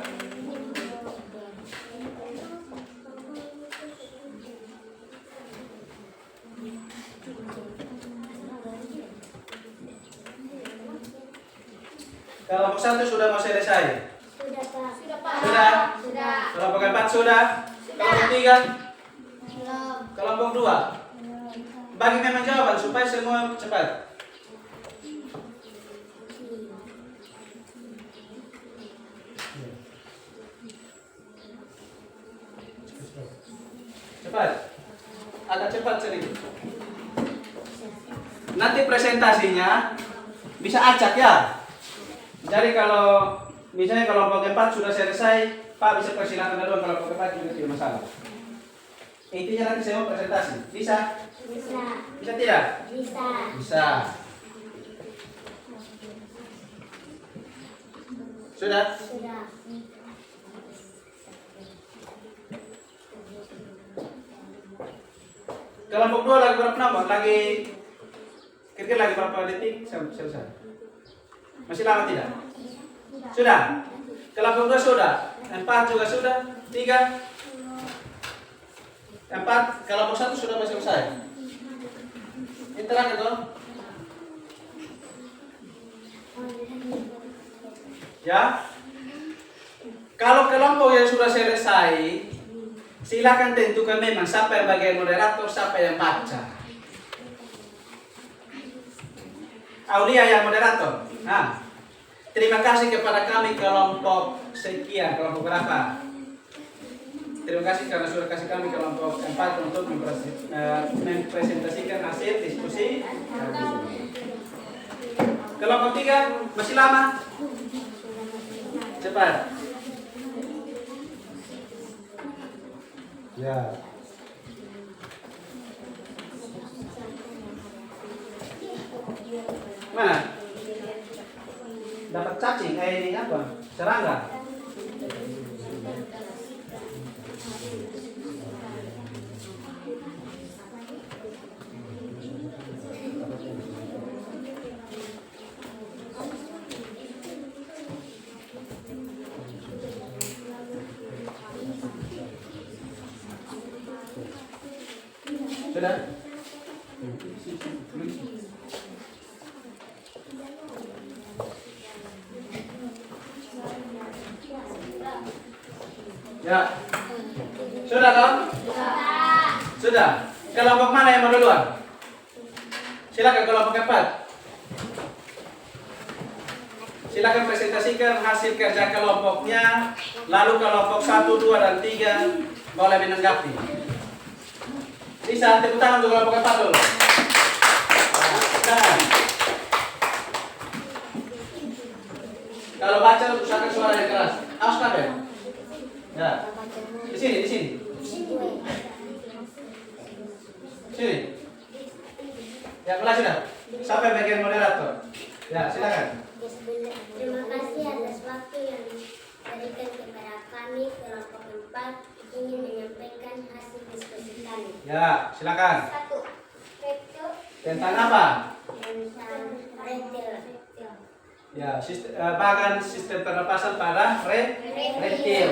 Kelompok 1 sudah mau selesai. Sudah, Pak. Sudah, Pak. Sudah? Sudah. Kelompok 4 sudah? Kelompok 3? Belum. Kelompok 2? Bagi memang jawaban supaya semua cepat. Cepat. Agak cepat sedikit. Nanti presentasinya bisa acak ya. Jadi kalau misalnya kelompok 4 sudah selesai, Pak bisa persilakan duluan, kelompok 4 juga tidak masalah. Intinya nanti saya mau presentasi. Bisa? Bisa. Bisa tidak? Bisa. Bisa. Sudah? Sudah. Kelompok 2 lagi berapa nomor? Lagi kira-kira lagi berapa detik selesai? Masih lama tidak? Sudah? Kelompok 2 sudah? 4 juga sudah? 3? 4, kelompok 1 sudah selesai? Ini terakhir toh? Ya? Kalau kelompok yang sudah selesai, silakan tentukan memang siapa yang bagian moderator, siapa yang baca. Aulia yang moderator. Nah, terima kasih kepada kami kelompok sekian, kelompok berapa? Terima kasih karena sudah kasih kami kelompok 4 untuk mempresentasikan hasil diskusi. Kelompok 3 masih lama? Cepat. Ya. Mana? Dapat cacing ini apa? Serangga. Sudah? Ya. Sudah kan? Sudah. Kelompok mana yang mau duluan? Silakan kelompok 4. Silakan presentasikan hasil kerja kelompoknya. Lalu kelompok 1, 2, dan 3 boleh menanggapi. Bisa tepuk tangan untuk kelompok 4 dulu. Nah. Kalau baca usahakan suara yang keras. Awas kabel. Ya. Di sini, di sini. Sini. Ya, mulai sudah. Sampai bagian moderator. Ya, silakan. Terima kasih atas waktu yang diberikan kepada kami kelompok 4 ingin menyampaikan hasil diskusi kami. Ya, silakan. Tentang apa? tentang reptil. Ya, bagan sistem pernapasan pada reptil.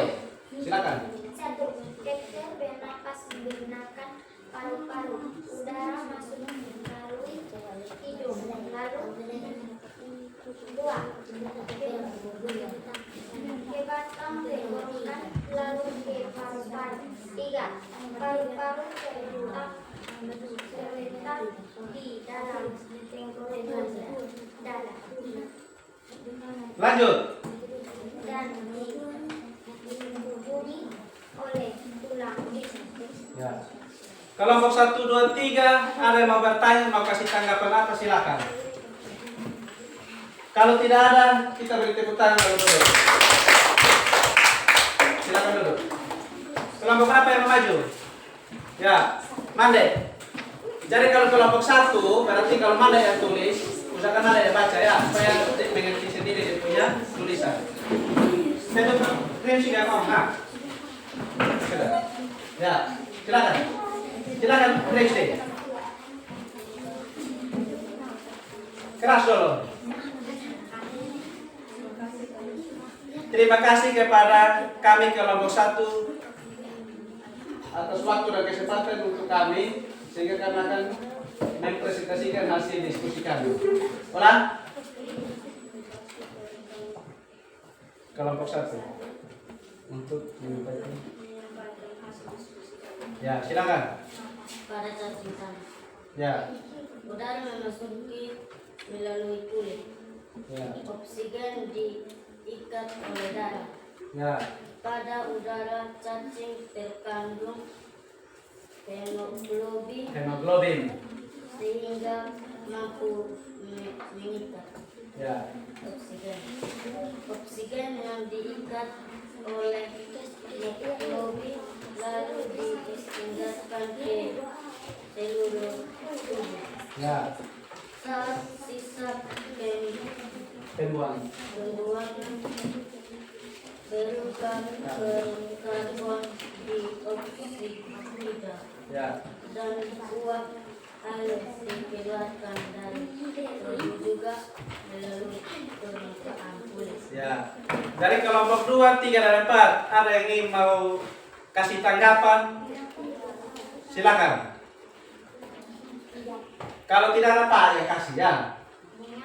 Silakan. 1. Reptil bernapas menggunakan paru-paru. Udara masuk melalui hidung, lalu 2. Ke batang tenggorokan, lalu ke paru-paru. 3. Paru-paru terletak di dalam tenggorokan darah Lanjut. dan dihubungi oleh tulang rusuk. Ya. Kelompok 1, 2, 3, ada yang mau bertanya, mau kasih tanggapan apa, silakan. Kalau tidak ada, kita beri tepuk tangan dulu. Silakan dulu. Kelompok berapa yang mau maju? Ya, Mande. Jadi kalau kelompok 1, berarti kalau Mande yang tulis, usahakan Mande yang baca ya, supaya mengerti sendiri dia punya tulisan. Saya tuh krim sih nggak mau, nah. Ya, silakan. Silakan raise deh. Keras dulu. Terima kasih kepada kami kelompok 1 atas waktu dan kesempatan untuk kami, sehingga kami akan mempresentasikan hasil diskusi kami. Ulang. Kelompok 1 untuk menyampaikan. Ya, silakan. Pada cacitan, Ya, udara memasuki melalui kulit. ya, Oksigen diikat oleh darah. ya, Pada udara cacing terkandung hemoglobin. sehingga mampu mengikat Ya, oksigen. Oksigen yang diikat oleh hemoglobin lalu ditinggalkan ke seluruh tubuh. ya, Saat sisa pembuang. pembuangan berubah ke karbon dioksida Ya, dan uap air dikeluarkan dari tubuh juga melalui permukaan kulit. ya. Dari kelompok 2, 3, dan 4, ada yang ingin mau kasih tanggapan? Silakan. Kalau tidak ada Pak, ya kasih ya.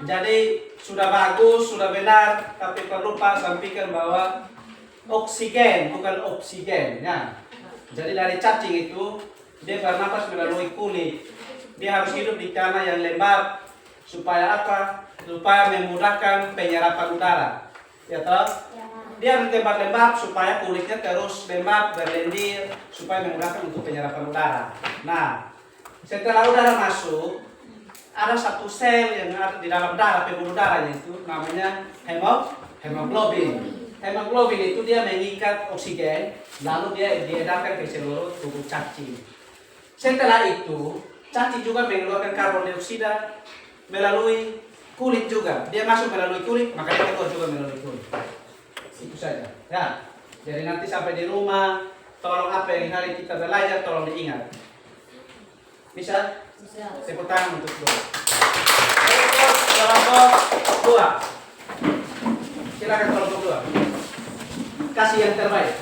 Jadi sudah bagus, sudah benar, tapi perlu Pak sampaikan bahwa oksigen bukan oksigen ya. Jadi dari cacing itu dia bernapas melalui kulit. Dia harus hidup di tanah yang lembab supaya apa? Supaya memudahkan penyerapan udara. Ya toh? Dia harus tempat lembab supaya kulitnya terus lembab, berlendir, supaya memudahkan untuk penyerapan udara. Nah, setelah udara masuk, ada satu sel yang ada di dalam darah, pembuluh darahnya itu namanya hemoglobin. Hemoglobin itu dia mengikat oksigen, lalu dia diedarkan ke seluruh tubuh cacing. Setelah itu, cacing juga mengeluarkan karbon dioksida melalui kulit juga. Dia masuk melalui kulit, makanya keluar juga melalui kulit. Itu saja. Ya. Jadi nanti sampai di rumah, tolong apa yang hari kita belajar, tolong diingat. Bisa? Tepuk tangan untuk dua. Kelompok 2. Silakan kelompok 2. Kasih yang terbaik.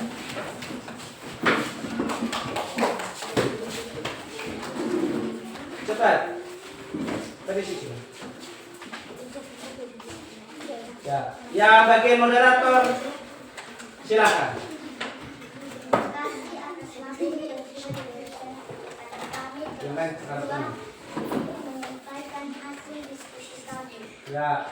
Cepat. Tadi sih. Ya, yang bagian moderator silakan. Kasih atas waktu dan kami Yang lain telah sekarang. menyampaikan hasil diskusi kami. Ya,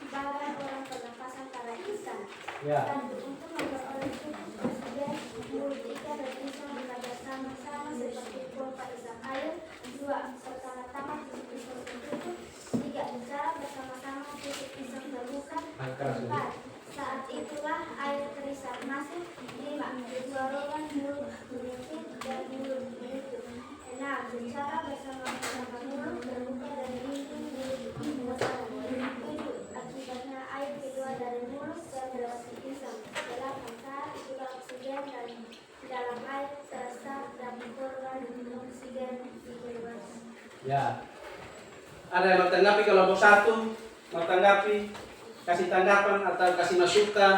Bagan orang pernapasan pada ikan. ya. Satu, untuk memperoleh oksigen, mulut ikan dan bisa bekerja sama-sama seperti pompa ikan air. 2. Bersama-sama tutup pisau tertutup. 3. Bicara bersama-sama tutup pisau terbuka. 4. Saat itulah air terisap masuk. 5. Suarakan mulut menutup dan mulut menutup. 6. Bicara bersama-sama mulut terbuka dan lindung mulut bersama. 7. Akibatnya air keluar dari mulut dan melewati pisau. 8. Saat itulah oksigen dalam air terasa dan korban oksigen dikeluarkan. Ya. Ada yang mau tanggapi kelompok 1, mau tanggapi, kasih tanggapan atau kasih masukan.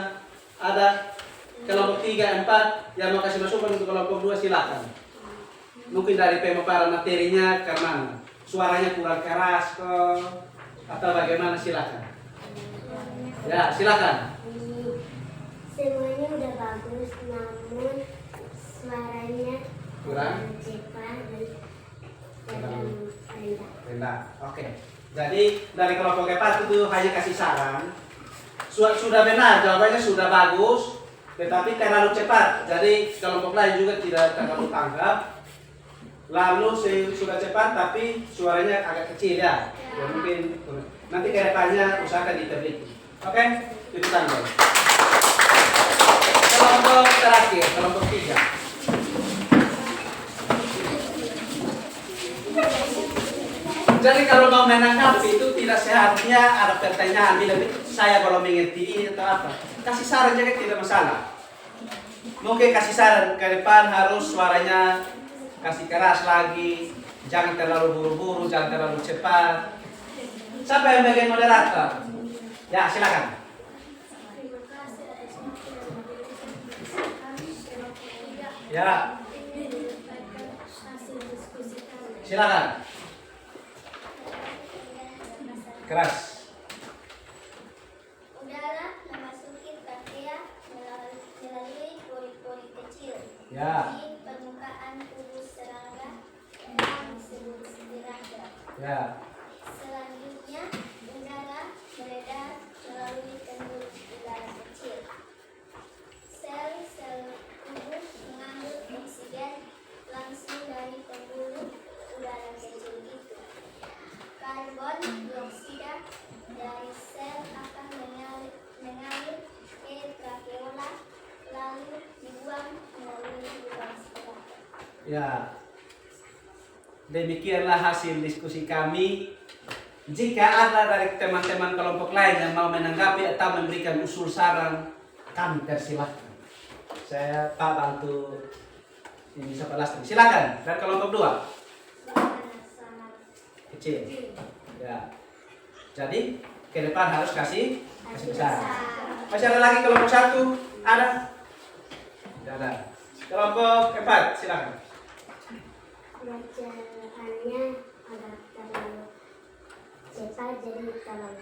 Ada kelompok 3, 4 yang mau kasih masukan untuk kelompok 2 silakan. Mungkin dari pemaparan materinya karena suaranya kurang keras kok atau bagaimana silakan. Ya, silakan. Semuanya udah bagus, namun suaranya Kurang cepat dan rendah. rendah. Oke. Jadi dari kelompok 4 itu hanya kasih saran. Sudah benar, jawabannya sudah bagus, tetapi terlalu cepat. Jadi kelompok lain juga tidak terlalu tanggap. Lalu sudah cepat tapi suaranya agak kecil ya. Ya mungkin nanti ke depannya usahakan diteliti. Oke? Itu tanggal. Kelompok terakhir, kelompok 3. Jadi kalau mau menanggapi itu tidak seharusnya ada pertanyaan bila saya kalau mengerti ini atau apa. Kasih saran juga tidak masalah. Mungkin kasih saran ke depan harus suaranya kasih keras lagi, jangan terlalu buru-buru, jangan terlalu cepat. Siapa yang bagian moderator? Ya, silakan. Terima kasih atas waktu dan mobilisasi kami kelompok 3 Ya, menyampaikan hasil diskusi kami. silakan. Keras. Udara memasuki trachea melalui pori-pori kecil Ya, di permukaan tubuh serangga yang disebut spiraga. ya, Selanjutnya, udara beredar melalui kendul udara kecil. Sel-sel tubuh mengambil oksigen langsung dari pembuluh udara kecil itu. Karbon dioksida dari sel akan mengalir ke trakeola lalu dibuang melalui lubang spiraga. ya. Demikianlah hasil diskusi kami. Jika ada dari teman-teman kelompok lain yang mau menanggapi atau memberikan usul saran, kami persilahkan. Saya Pak bantu ini siapa Lastri. Silakan dari kelompok 2. Sangat Kecil. Ya. Jadi ke depan harus kasih besar. Masih ada lagi kelompok 1? Ada? Tidak ada. Kelompok 4, silakan. Bacaannya agak terlalu cepat, jadi terlalu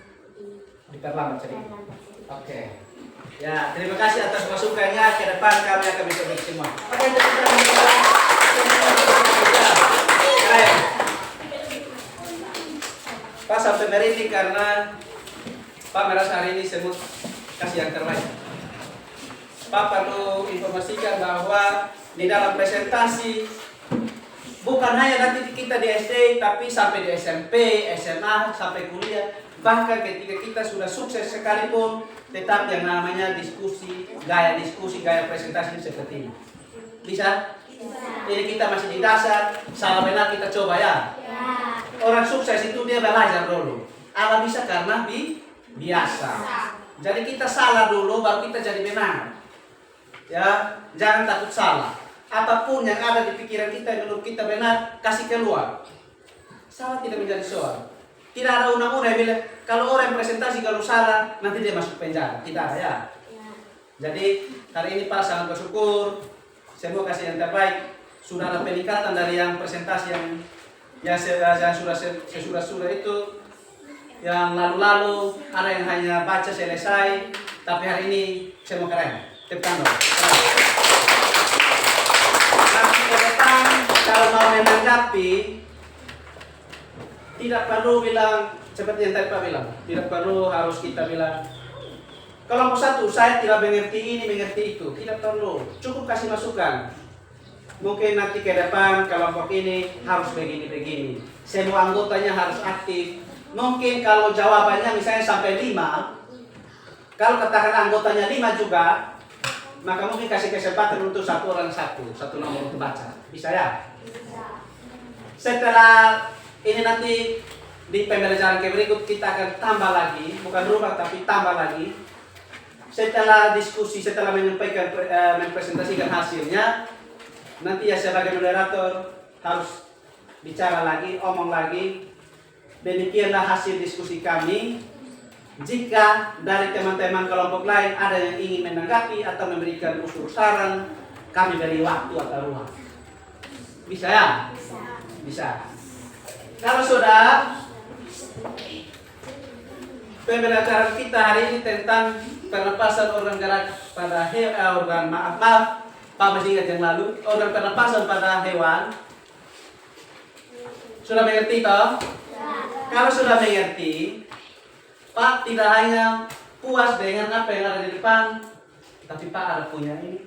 Diperlambat sedikit. terlambat sedikit. Oke. Ya, terima kasih atas masukannya. Ke depan kami akan mencoba semua. Oke, tepuk tangan. Keren. Pak sampai merinding karena Pak merasa hari ini semut kasih yang terbaik. Pak perlu informasikan bahwa di dalam presentasi bukan hanya nanti kita di SD, tapi sampai di SMP, SMA, sampai kuliah. Bahkan ketika kita sudah sukses sekalipun, tetap yang namanya diskusi, gaya presentasi seperti ini. Bisa? Ini kita masih di dasar, salah benar kita coba ya. Orang sukses itu dia belajar dulu. Ala bisa karena biasa. Jadi kita salah dulu, baru kita jadi benar. Ya, jangan takut salah. Apapun yang ada di pikiran kita yang menurut kita benar, kasih keluar. Salah tidak menjadi soal. Tidak ada undang-undang yang bilang kalau orang presentasi kalau salah nanti dia masuk penjara. Tidak ada ya. Jadi hari ini Pak sangat bersyukur. Semua kasih yang terbaik. Sudah ada peningkatan dari yang presentasi yang sudah itu, yang lalu-lalu ada yang hanya baca selesai. Tapi hari ini semua keren. Tepuk tangan. Nanti ke depan kalau mau menanggapi tidak perlu bilang seperti yang tadi Pak bilang. Tidak perlu harus kita bilang kelompok 1 saya tidak mengerti ini, mengerti itu. Tidak perlu. Cukup kasih masukan. Mungkin nanti ke depan kelompok ini harus begini-begini. Semua anggotanya harus aktif. Mungkin kalau jawabannya misalnya sampai 5, kalau katakan anggotanya 5 juga, maka mungkin kasih kesempatan untuk satu orang satu nomor untuk baca. Bisa ya? Setelah ini nanti di pembelajaran berikut kita akan tambah lagi, bukan rubah tapi tambah lagi. Setelah diskusi, setelah menyampaikan, mempresentasikan hasilnya, nanti ya sebagai moderator harus bicara lagi, omong lagi. Demikianlah hasil diskusi kami. Jika dari teman-teman kelompok lain ada yang ingin menanggapi atau memberikan usul saran, kami beri waktu atau ruang. Bisa ya? Bisa. Kalau sudah, pembelajaran kita hari ini tentang pernapasan organ gerak pada organ Pak masih ingat yang lalu, organ pernapasan pada hewan. Sudah mengerti toh? Kalau sudah mengerti, Pak tidak hanya puas dengan apa yang ada di depan, tapi Pak ada punya ini.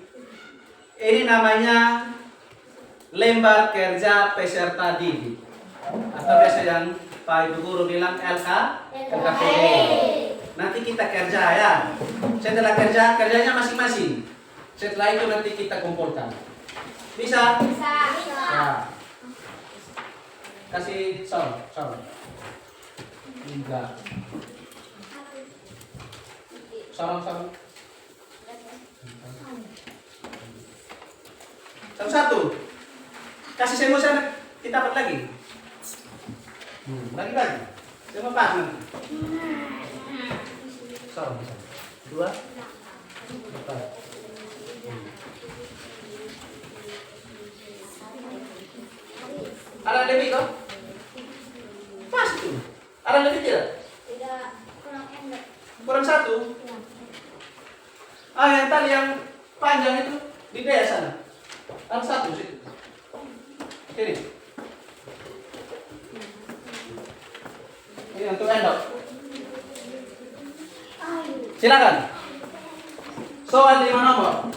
Ini namanya lembar kerja peserta didik, atau biasa yang Pak Ibu Guru bilang LKPD. Nanti kita kerja ya. Setelah kerjanya masing-masing. Setelah itu nanti kita kumpulkan. Bisa? Bisa. Ya. Kasih sol. Enggak. Sorong. Satu. Kasih semua sana. Kita dapat lagi. Lagi. Semua pas nanti. Sorong. 2. 4. Ada lebih kok? Pas itu. Ada lebih tidak? Tidak, kurang enak. Kurang 1. Yang tadi yang panjang itu di daya sana. Ada 1 situ. Sini. Ini untuk endok. Silakan. Soal 5 nomor.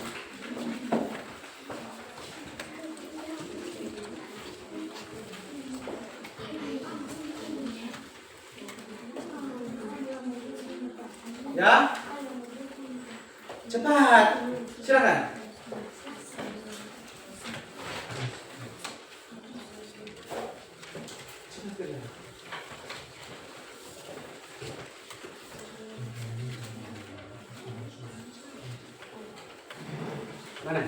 Ya. Cepat. Silakan. Mana?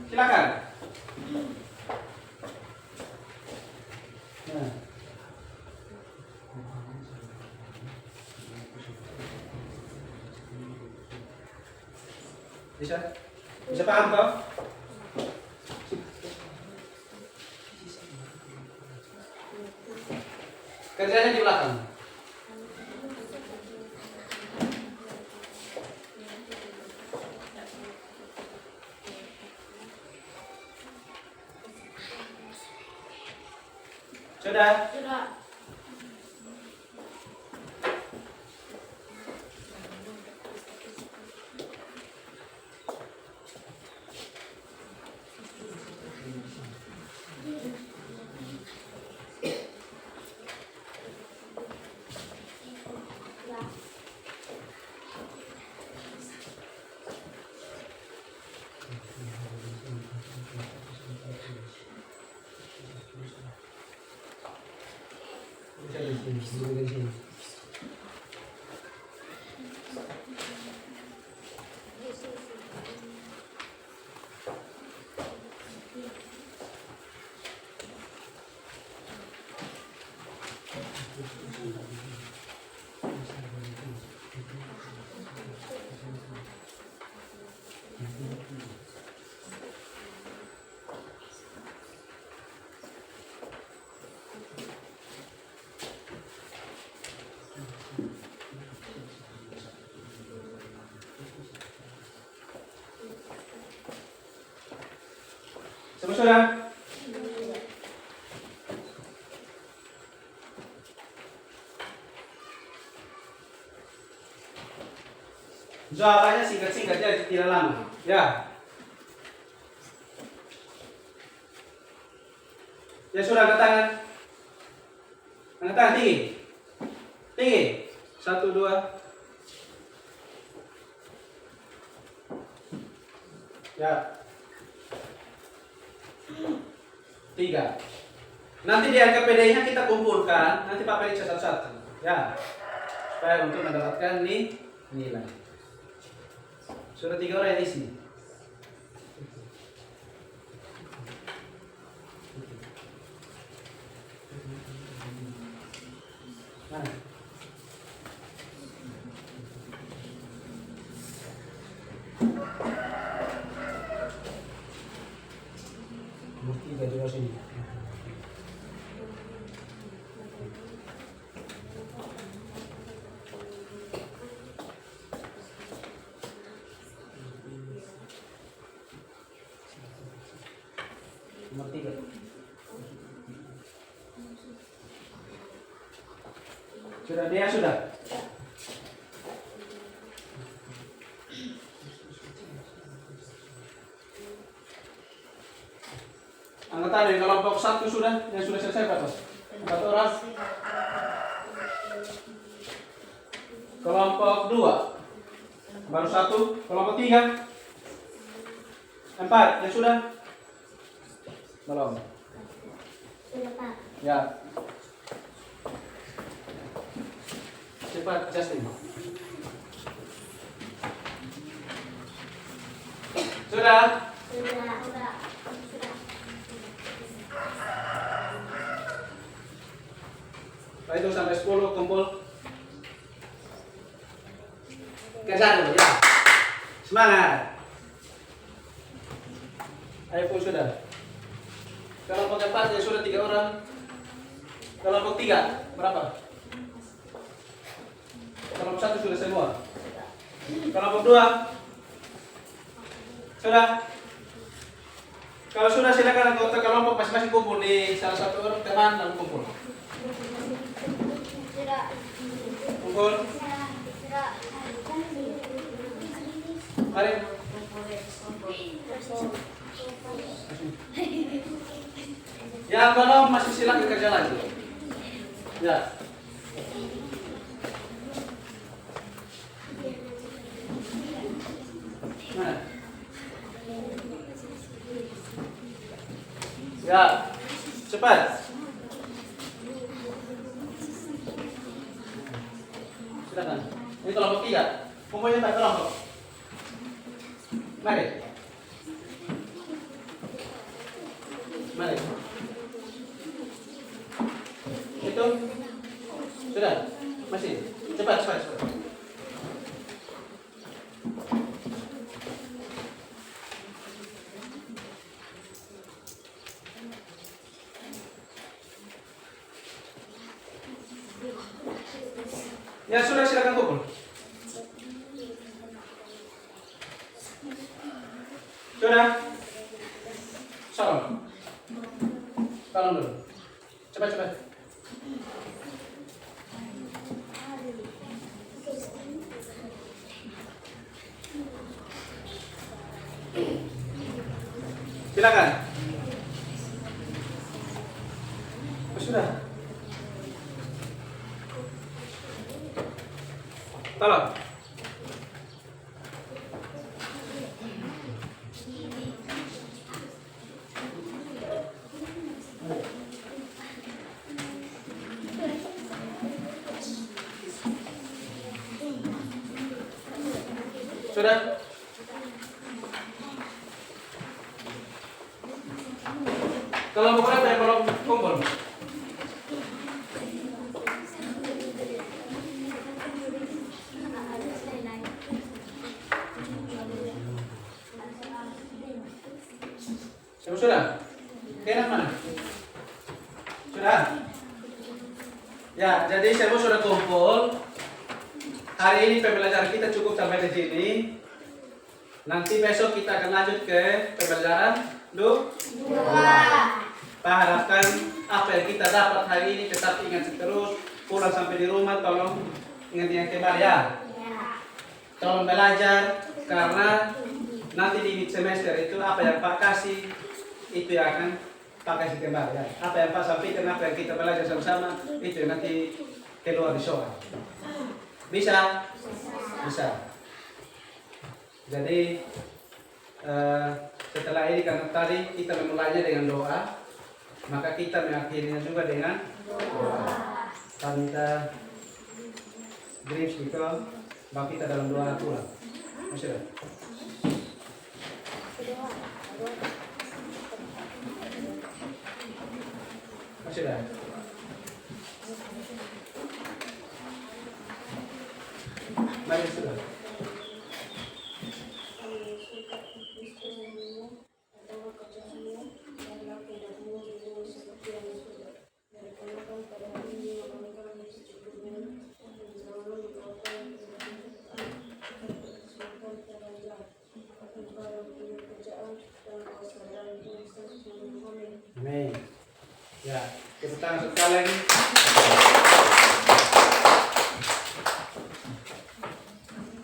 Silakan. Nah. Bisa paham kau? Kerjanya di belakang. Sudah? Sudah. Semua sudah? Jawabannya singkat-singkat aja, tidak lama. Ya. Ya sudah, angkat tangan. Angkat tangan tinggi. Tinggi. 1, 2, Ya. 3. Nanti di RKPD-nya kita kumpulkan, nanti Pak periksa satu-satu. Ya. Supaya untuk mendapatkan nilai. Sudah 3 orang yang isi. Mana? Nomor 3 di luar sini. Nomor 3. Sudah dia sudah. Angkatan yang kelompok 1 sudah, yang sudah selesai berapa? 4 orang. Kelompok 2 baru 1. Kelompok 3 4 yang sudah. Belum. Sudah Pak. Ya. Cepat Justin. Sudah. Sudah. Nah, itu sampai 10 kumpul. Kerja dulu ya. Semangat. Ayo pun sudah. Kelompok 4 ya sudah 3 orang. Kelompok 3 berapa? Kelompok 1 sudah semua. Kelompok 2 sudah. Kalau sudah silakan anggota kelompok masing-masing kumpul di salah satu orang teman dan kumpul. Sudah. Kumpul. Sudah. Mari. Yang belum masih silakan kerja lagi. Ya. Mana? Ya, cepat. Silakan. Ini kelompok 3. Kumpulnya tak kelompok. Mari. Mari. Itu sudah. Masih. Cepat. Ya sudah, silakan kumpul. Sudah. Salam dulu. Cepat. Silakan. Oh, sudah. Tolong. Sudah. Kalau mau berapa ya kalau kumpul? Sudah? Kena mana? Sudah? Ya, jadi semua sudah kumpul. Hari ini pembelajaran kita cukup sampai di sini. Nanti besok kita akan lanjut ke pembelajaran 2. Pak harapkan apa yang kita dapat hari ini tetap ingat terus. Pulang sampai di rumah tolong ingat kembali ya. Tolong belajar karena nanti di mid semester itu apa yang Pak kasih itu yang akan Pak kasih kembali ya. Apa yang Pak sampaikan, apa yang kita belajar sama-sama itu yang nanti keluar di soal. Bisa? Bisa. Jadi setelah ini karena tadi kita memulainya dengan doa, maka kita mengakhirinya juga dengan doa. Tante Grace gitu, bapak kita dalam doa pulang. Masih ada? Masih ada? Mari sudah. Amin. Ya, kita tangan sekali lagi.